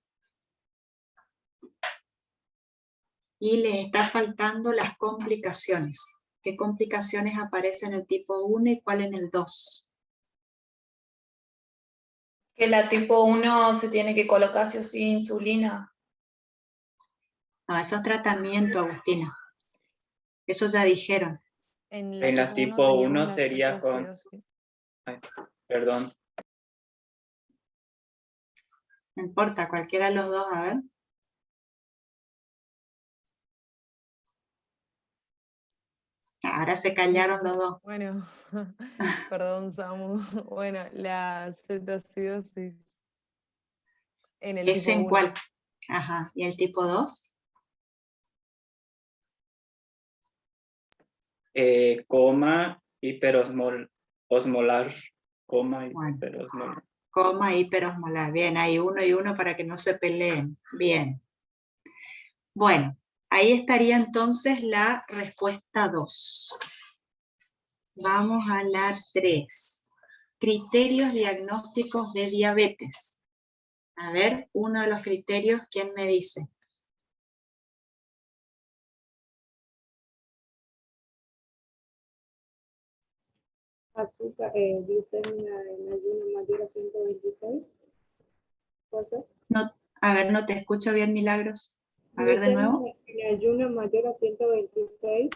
Y les está faltando las complicaciones. ¿Qué complicaciones aparecen en el tipo 1 y cuál en el 2? Que la tipo 1 se tiene que colocar sí o sí insulina. No, eso es tratamiento, Agustina. Eso ya dijeron. En la tipo 1 sería con... Ay, perdón. No importa, cualquiera de los dos, a ver. Ahora se callaron los dos. Bueno, perdón, Samu. Bueno, la cetoacidosis en el ¿Es tipo en 1. cuál? Ajá. ¿Y el tipo 2? Coma hiperosmolar. Coma hiperosmolar. Coma hiperosmolar. Bien, hay uno y uno para que no se peleen. Bien. Bueno, ahí estaría entonces la respuesta 2. Vamos a la 3. Criterios diagnósticos de diabetes. A ver, uno de los criterios, ¿quién me dice? Azúcar, glucemia en ayuno mayor a 126. ¿Puede ser? No, a ver, no te escucho bien, Milagros. A ver de nuevo. Glucemia en ayuno mayor a 126.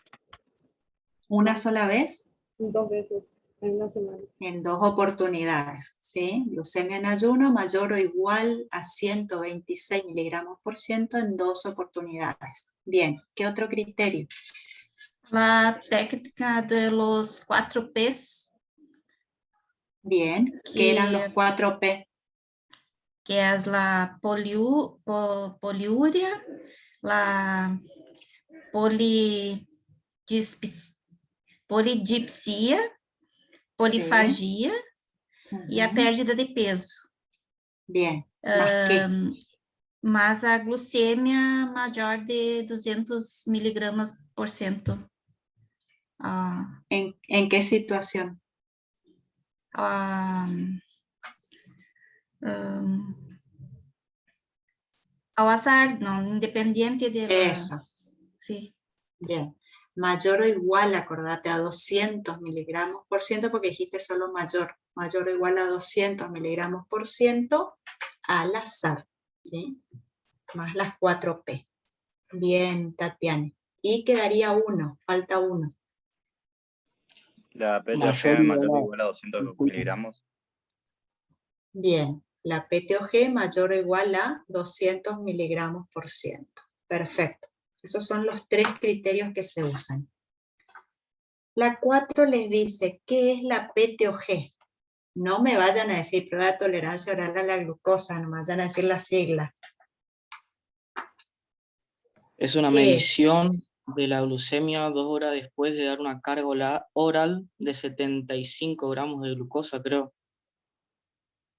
¿Una sola vez? 2 veces en una semana. En 2 oportunidades, ¿sí? Glucemia en ayuno mayor o igual a 126 miligramos por ciento en 2 oportunidades. Bien, ¿qué otro criterio? La técnica de los 4 Ps. Bien, ¿qué eran los 4 P? Que es la poliuria, la polidipsia, polifagia y a pérdida de peso. Bien, ¿más qué? Más a glucemia mayor de 200 miligramos por ciento. ¿En qué situación? Ao azar, no, independiente de la... Eso. Sí. Bien. Mayor o igual, acordate, a 200 miligramos por ciento, porque dijiste solo mayor. Mayor o igual a 200 miligramos por ciento al azar. ¿Sí? Más las 4 P. Bien, Tatiana. Y quedaría uno, falta uno. La PTOG mayor o igual a 200 miligramos. Bien, la PTOG mayor o igual a 200 miligramos por ciento. Perfecto. Esos son los 3 criterios que se usan. La 4 les dice, ¿qué es la PTOG? No me vayan a decir prueba de tolerancia oral a la glucosa, no me vayan a decir la sigla. Es una medición de la glucemia 2 horas después de dar una carga oral de 75 gramos de glucosa, creo.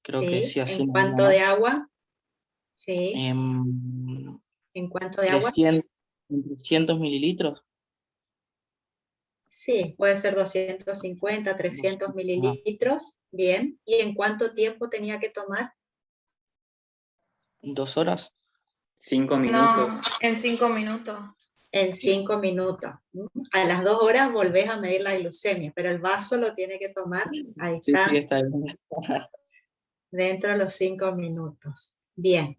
Creo que sí, así. ¿En cuánto de agua? Sí. ¿En cuánto de agua? 300 mililitros. Sí, puede ser 250, 300 mililitros. Bien. ¿Y en cuánto tiempo tenía que tomar? 2 horas. 5 minutos. No, en 5 minutos. En 5 minutos. A las 2 horas volvés a medir la glucemia, pero el vaso lo tiene que tomar. Ahí está. Sí, está bien. Dentro de los 5 minutos. Bien.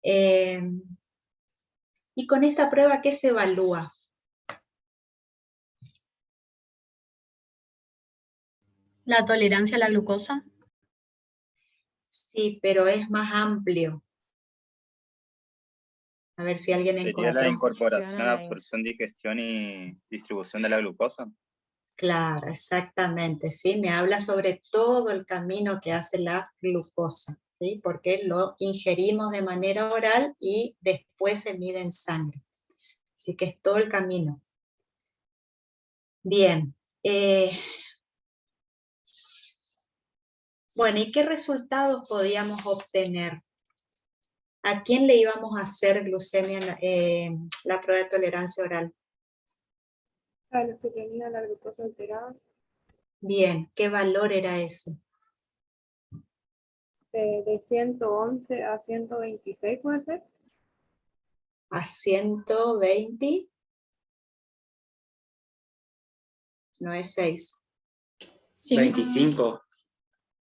Y con esta prueba, ¿qué se evalúa? ¿La tolerancia a la glucosa? Sí, pero es más amplio. A ver si alguien ¿Sería la encontró. incorporación, absorción, digestión y distribución de la glucosa? Claro, exactamente, ¿sí? Me habla sobre todo el camino que hace la glucosa, ¿sí? Porque lo ingerimos de manera oral y después se mide en sangre. Así que es todo el camino. Bien. Bueno, ¿y qué resultados podíamos obtener? ¿A quién le íbamos a hacer glucemia, la prueba de tolerancia oral? A los que tenían la glucosa alterada. Bien, ¿qué valor era ese? De 111 a 126, ¿puede ser? A 120. No es 6. 25.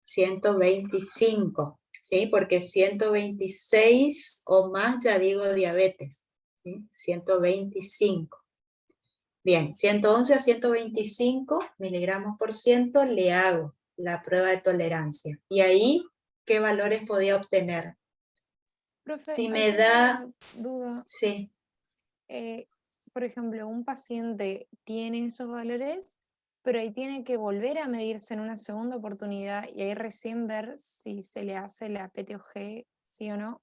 125, ¿sí? Porque 126 o más ya digo diabetes, ¿sí? 125. Bien, 111 a 125 miligramos por ciento le hago la prueba de tolerancia. Y ahí, ¿qué valores podía obtener? Profe, Si ahí me tengo da... una duda. Sí. Por ejemplo, un paciente tiene esos valores, pero ahí tiene que volver a medirse en una segunda oportunidad y ahí recién ver si se le hace la PTOG, sí o no.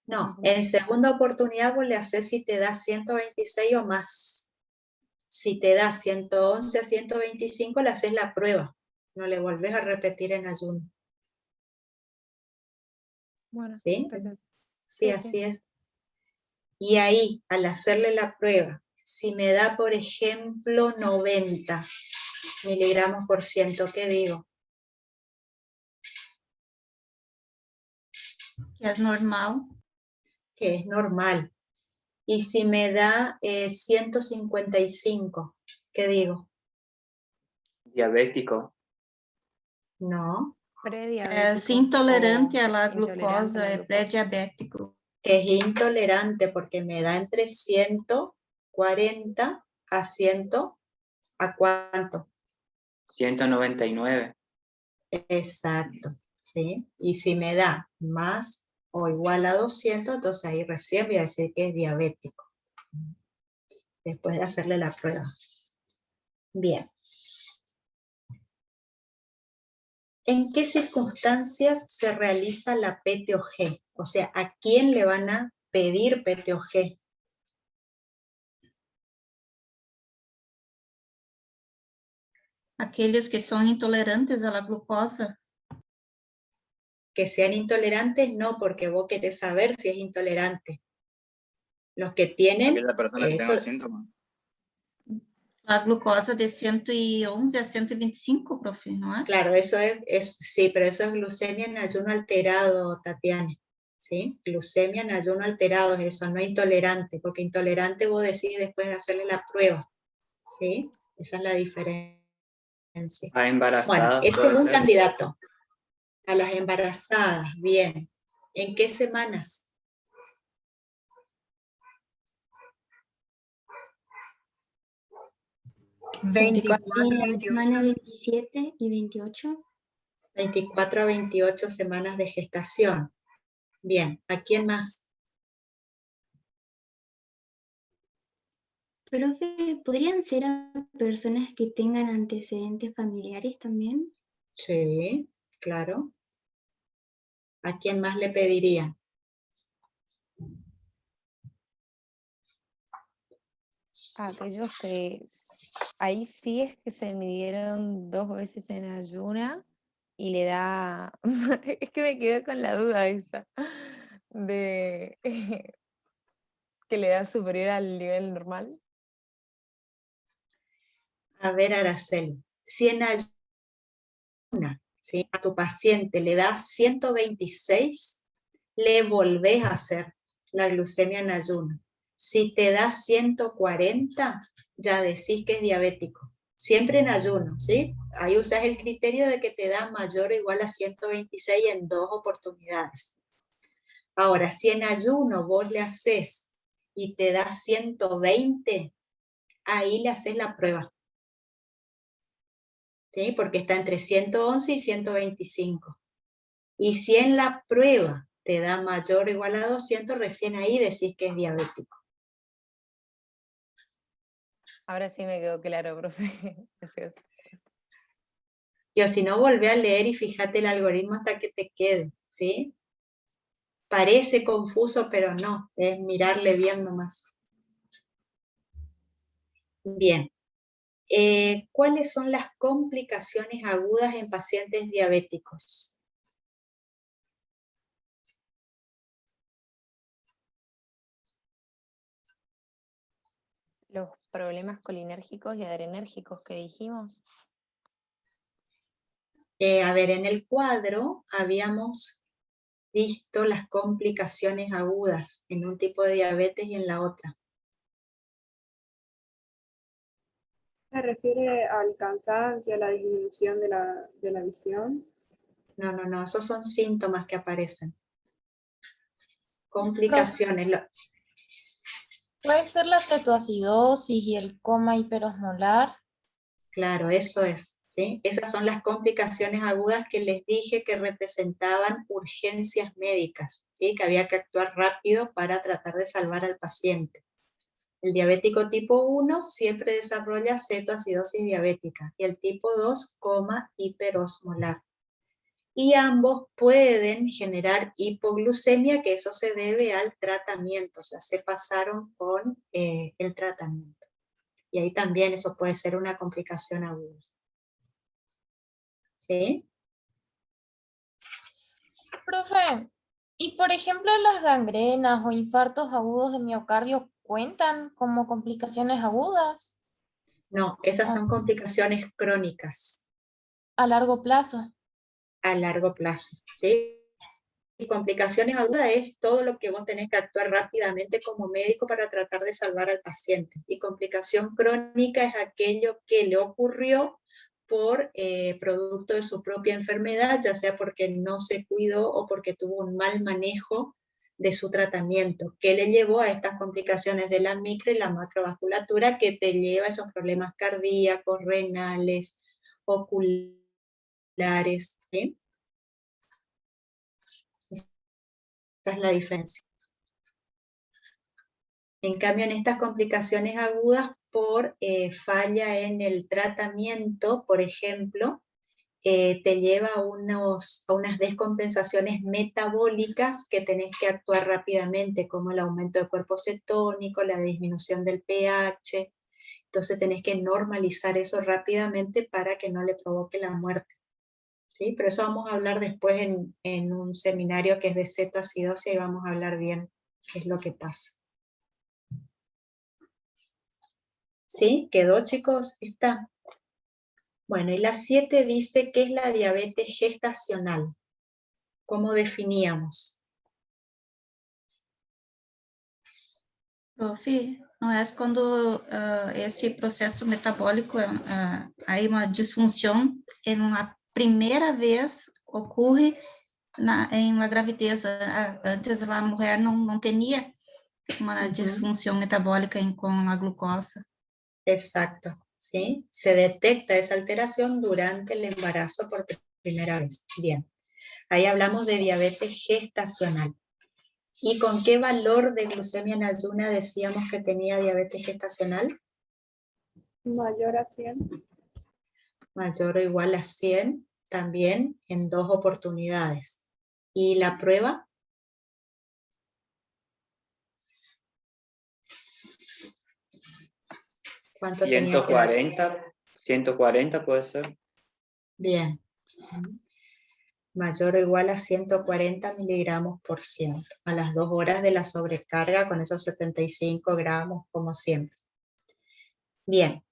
No, en segunda oportunidad vos le haces si te da 126 o más. Si te da 111 a 125, le haces la prueba. No le volvés a repetir en ayuno. Bueno, ¿Sí? gracias. Sí, así es. Y ahí, al hacerle la prueba, si me da, por ejemplo, 90 miligramos por ciento, ¿qué digo? Que es normal. Que es normal. Y si me da 155, ¿qué digo? Diabético. No. Es intolerante a la glucosa, es prediabético. Que es intolerante porque me da entre 140 a 100, ¿a cuánto? 199. Exacto, ¿sí? Y si me da más o igual a 200, entonces ahí recién voy a decir que es diabético. Después de hacerle la prueba. Bien. ¿En qué circunstancias se realiza la PTOG? O sea, ¿a quién le van a pedir PTOG? Aquellos que son intolerantes a la glucosa. Que sean intolerantes, no, porque vos querés saber si es intolerante. Los que tienen... Aquella persona que tenga síntomas. La glucosa de 111 a 125, profe, ¿no es? Claro, eso es sí, pero eso es glucemia en ayuno alterado, Tatiana. ¿Sí? Glucemia en ayuno alterado es eso, no intolerante, porque intolerante vos decís después de hacerle la prueba. ¿Sí? Esa es la diferencia. A embarazadas. Bueno, ese puede es un ser. candidato. A las embarazadas, bien. ¿En qué semanas? En la semana 27 y 28. 24 a 28 semanas de gestación. Bien, ¿a quién más? Profe, ¿podrían ser a personas que tengan antecedentes familiares también? Sí, claro. ¿A quién más le pediría? A aquellos que ahí sí es que se midieron 2 veces en ayuna y le da, es que me quedé con la duda esa, de que le da superior al nivel normal. A ver, Araceli, si en ayuna, ¿sí?, a tu paciente le da 126, le volvés a hacer la glucemia en ayuno. Si te da 140, ya decís que es diabético. Siempre en ayuno, ¿sí? Ahí usas el criterio de que te da mayor o igual a 126 en 2 oportunidades. Ahora, si en ayuno vos le haces y te da 120, ahí le haces la prueba. ¿Sí? Porque está entre 111 y 125. Y si en la prueba te da mayor o igual a 200, recién ahí decís que es diabético. Ahora sí me quedó claro, profe. Gracias. O si no, volvé a leer y fíjate el algoritmo hasta que te quede, ¿sí? Parece confuso, pero no, es mirarle bien nomás. Bien. ¿Cuáles son las complicaciones agudas en pacientes diabéticos? Los problemas colinérgicos y adrenérgicos que dijimos. A ver, en el cuadro habíamos visto las complicaciones agudas en un tipo de diabetes y en la otra. ¿Se refiere al cansancio, a la disminución de la visión? No, esos son síntomas que aparecen. Complicaciones. ¿Puede ser la cetoacidosis y el coma hiperosmolar? Claro, eso es, ¿sí? Esas son las complicaciones agudas que les dije que representaban urgencias médicas, ¿sí? Que había que actuar rápido para tratar de salvar al paciente. El diabético tipo 1 siempre desarrolla cetoacidosis diabética y el tipo 2, coma hiperosmolar. Y ambos pueden generar hipoglucemia, que eso se debe al tratamiento, o sea, se pasaron con el tratamiento. Y ahí también eso puede ser una complicación aguda. ¿Sí? Profe, y por ejemplo las gangrenas o infartos agudos de miocardio cuentan como complicaciones agudas No, esas son complicaciones crónicas. a largo plazo. A largo plazo, ¿sí? Y complicaciones agudas es todo lo que vos tenés que actuar rápidamente como médico para tratar de salvar al paciente. Y complicación crónica es aquello que le ocurrió por producto de su propia enfermedad, ya sea porque no se cuidó o porque tuvo un mal manejo de su tratamiento, que le llevó a estas complicaciones de la micro y la macrovasculatura, que te lleva a esos problemas cardíacos, renales, oculares, ¿sí? Esa es la diferencia. En cambio, en estas complicaciones agudas por falla en el tratamiento, por ejemplo, te lleva a unas descompensaciones metabólicas que tenés que actuar rápidamente, como el aumento del cuerpo cetónico, la disminución del pH. Entonces tenés que normalizar eso rápidamente para que no le provoque la muerte. ¿Sí? Pero eso vamos a hablar después en un seminario que es de cetoacidosis y vamos a hablar bien qué es lo que pasa. ¿Sí? ¿Quedó, chicos? ¿Está? Bueno, y la 7 dice que es la diabetes gestacional. ¿Cómo definíamos? Profe, não é quando esse processo metabólico, aí uma disfunção em uma primeira vez ocorre em uma gravidez. Antes a mulher não tinha uma disfunção metabólica com a glucosa. Exacto, ¿sí? Se detecta esa alteración durante el embarazo por primera vez. Bien, ahí hablamos de diabetes gestacional. ¿Y con qué valor de glucemia en ayuna decíamos que tenía diabetes gestacional? Mayor a 100. Mayor o igual a 100, también en 2 oportunidades. ¿Y la prueba? ¿Cuánto tenía que dar? 140 puede ser. Bien. Mayor o igual a 140 miligramos por ciento, a las 2 horas de la sobrecarga con esos 75 gramos, como siempre. Bien.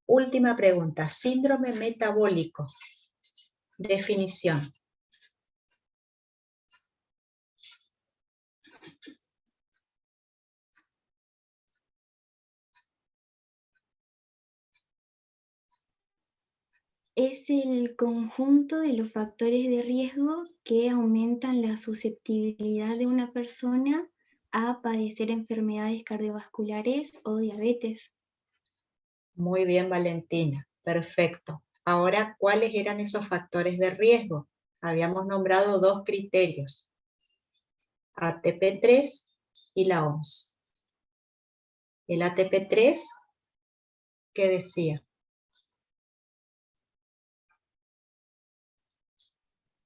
Última pregunta. Síndrome metabólico. Definición. Es el conjunto de los factores de riesgo que aumentan la susceptibilidad de una persona a padecer enfermedades cardiovasculares o diabetes. Muy bien, Valentina. Perfecto. Ahora, ¿cuáles eran esos factores de riesgo? Habíamos nombrado 2 criterios. ATP3 y la OMS. El ATP3, ¿qué decía?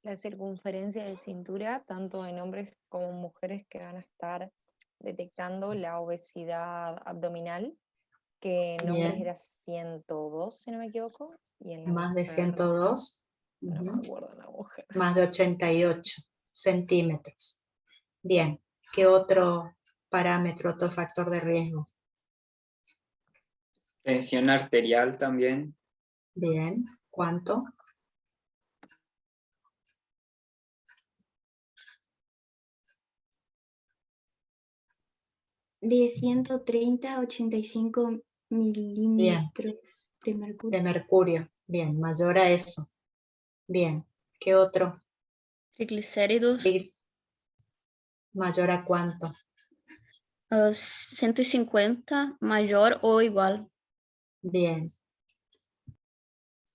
La circunferencia de cintura, tanto en hombres como mujeres, que van a estar detectando la obesidad abdominal, que en hombres Bien. era 102, si no me equivoco, y en la Más de mujer, 102. no me acuerdo en la mujer. Más de 88 centímetros. Bien. ¿Qué otro parámetro, otro factor de riesgo? Tensión arterial también. Bien. ¿Cuánto? De 130 a 85 milímetros de mercurio. De mercurio. Bien, mayor a eso. Bien. ¿Qué otro? Triglicéridos. ¿Mayor a cuánto? 150, mayor o igual. Bien.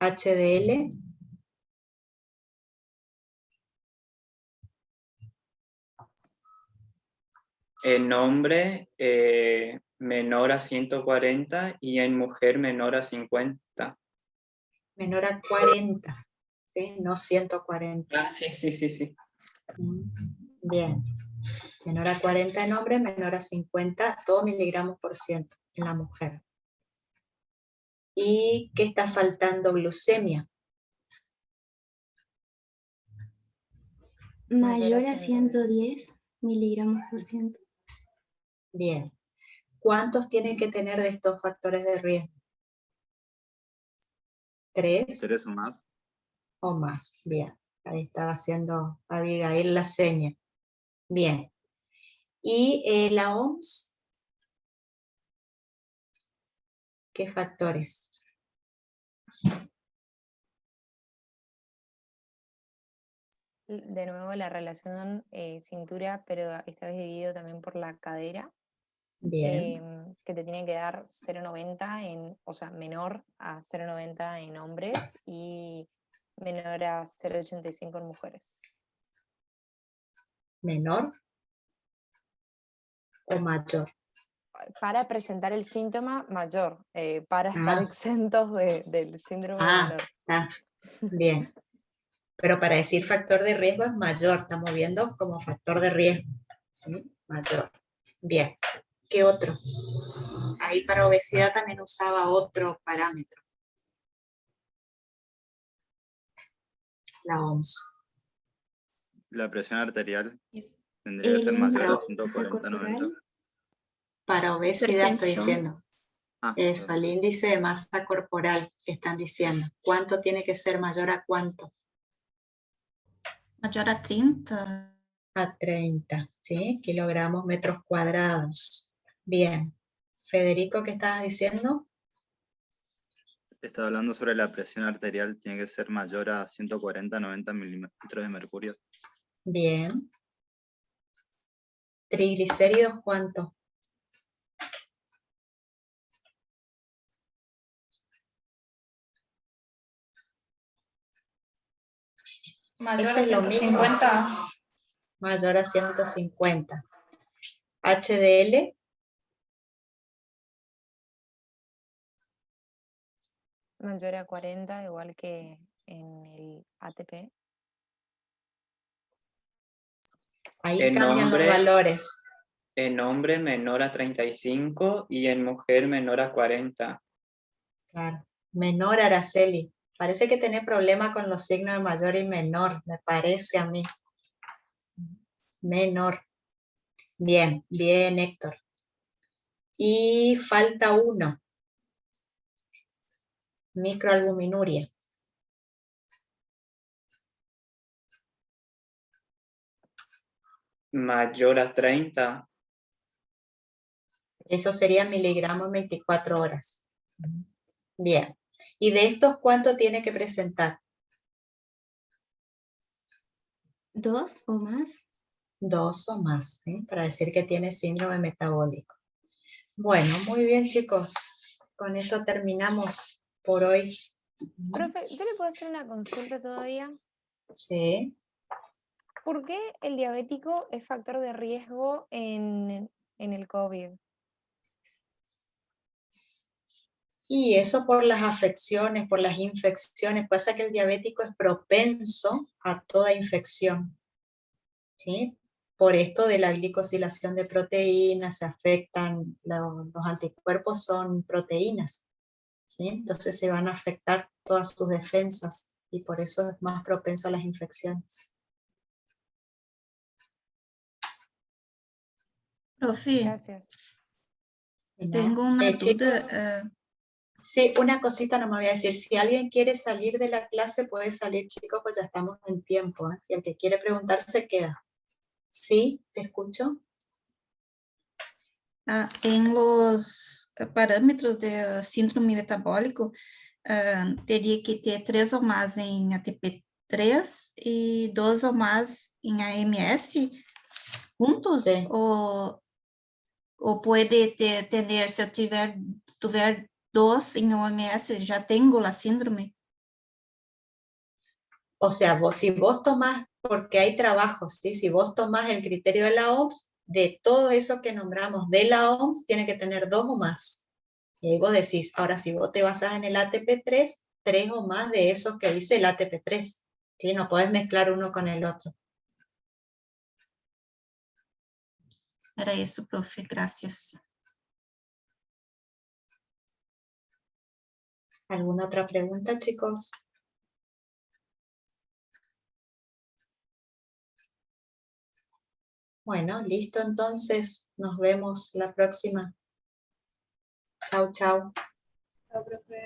HDL. En hombre menor a 140 y en mujer menor a 50. Menor a 40. ¿Sí? No 140. Ah, sí. Bien. Menor a 40 en hombre, menor a 50, 2 miligramos por ciento en la mujer. ¿Y qué está faltando? Glucemia. Mayor a 110 miligramos por ciento. Bien. ¿Cuántos tienen que tener de estos factores de riesgo? 3. 3 o más. O más. Bien. Ahí estaba haciendo Abigail la seña. Bien. ¿Y la OMS? ¿Qué factores? De nuevo la relación cintura, pero esta vez dividido también por la cadera. Bien. Que te tienen que dar 0,90 en, o sea, menor a 0,90 en hombres y menor a 0,85 en mujeres. ¿Menor o mayor? Para presentar el síntoma mayor, para estar exentos del síndrome menor. Bien. Pero para decir factor de riesgo es mayor, estamos viendo como factor de riesgo. ¿Sí? Mayor. Bien. ¿Qué otro? Ahí para obesidad también usaba otro parámetro. La OMS. La presión arterial tendría que ser mayor a 140-90. Para obesidad estoy Hipertensión. diciendo. Eso, el índice de masa corporal que están diciendo. ¿Cuánto tiene que ser mayor a cuánto? Mayor a 30. A 30, ¿sí? Kilogramos metros cuadrados. Bien. Federico, ¿qué estabas diciendo? Estaba hablando sobre la presión arterial, tiene que ser mayor a 140-90 milímetros de mercurio. Bien. ¿Triglicéridos cuánto? Mayor Ese a es lo mismo. 150. Mayor a 150. HDL. Mayor a 40, igual que en el ATP. Ahí En cambian los hombre, valores. En hombre menor a 35 y en mujer menor a 40. Claro. Menor, Araceli. Parece que tenés problema con los signos de mayor y menor, me parece a mí. Menor. Bien, bien, Héctor. Y falta uno. Microalbuminuria. Mayor a 30. Eso sería miligramos 24 horas. Bien. Y de estos, ¿cuánto tiene que presentar? 2 o más. 2 o más, ¿sí? Para decir que tiene síndrome metabólico. Bueno, muy bien, chicos. Con eso terminamos por hoy. Profe, ¿yo le puedo hacer una consulta todavía? Sí. ¿Por qué el diabético es factor de riesgo en el COVID? Y eso por las afecciones, por las infecciones. Pasa que el diabético es propenso a toda infección, ¿sí? Por esto de la glicosilación de proteínas, se afectan, los anticuerpos son proteínas, ¿sí? Entonces se van a afectar todas sus defensas y por eso es más propenso a las infecciones. Profe, Gracias. tengo una duda. Chicos, sí, una cosita no me voy a decir. Si alguien quiere salir de la clase, puede salir, chicos, pues ya estamos en tiempo, ¿eh? Y el que quiere preguntar se queda. ¿Sí? ¿Te escucho? En los parámetros de síndrome metabólico, teria que ter 3 ou mais em ATP3 e 2 ou mais em AMS juntos? Sí. Ou pode ter, se eu tiver 2 em OMS, já tenho a síndrome? O sea, si vos tomás, porque hay trabajos, ¿sí? Si vos tomás el criterio de la OMS, de todo eso que nombramos de la OMS, tiene que tener 2 o más. Y ahí vos decís, ahora si vos te basás en el ATP3, 3 o más de eso que dice el ATP3. ¿Sí? No podés mezclar uno con el otro. Era isso, profe. Gracias. ¿Alguna otra pregunta, chicos? Bueno, listo, entonces nos vemos la próxima. Chau, chau. Chao, profe.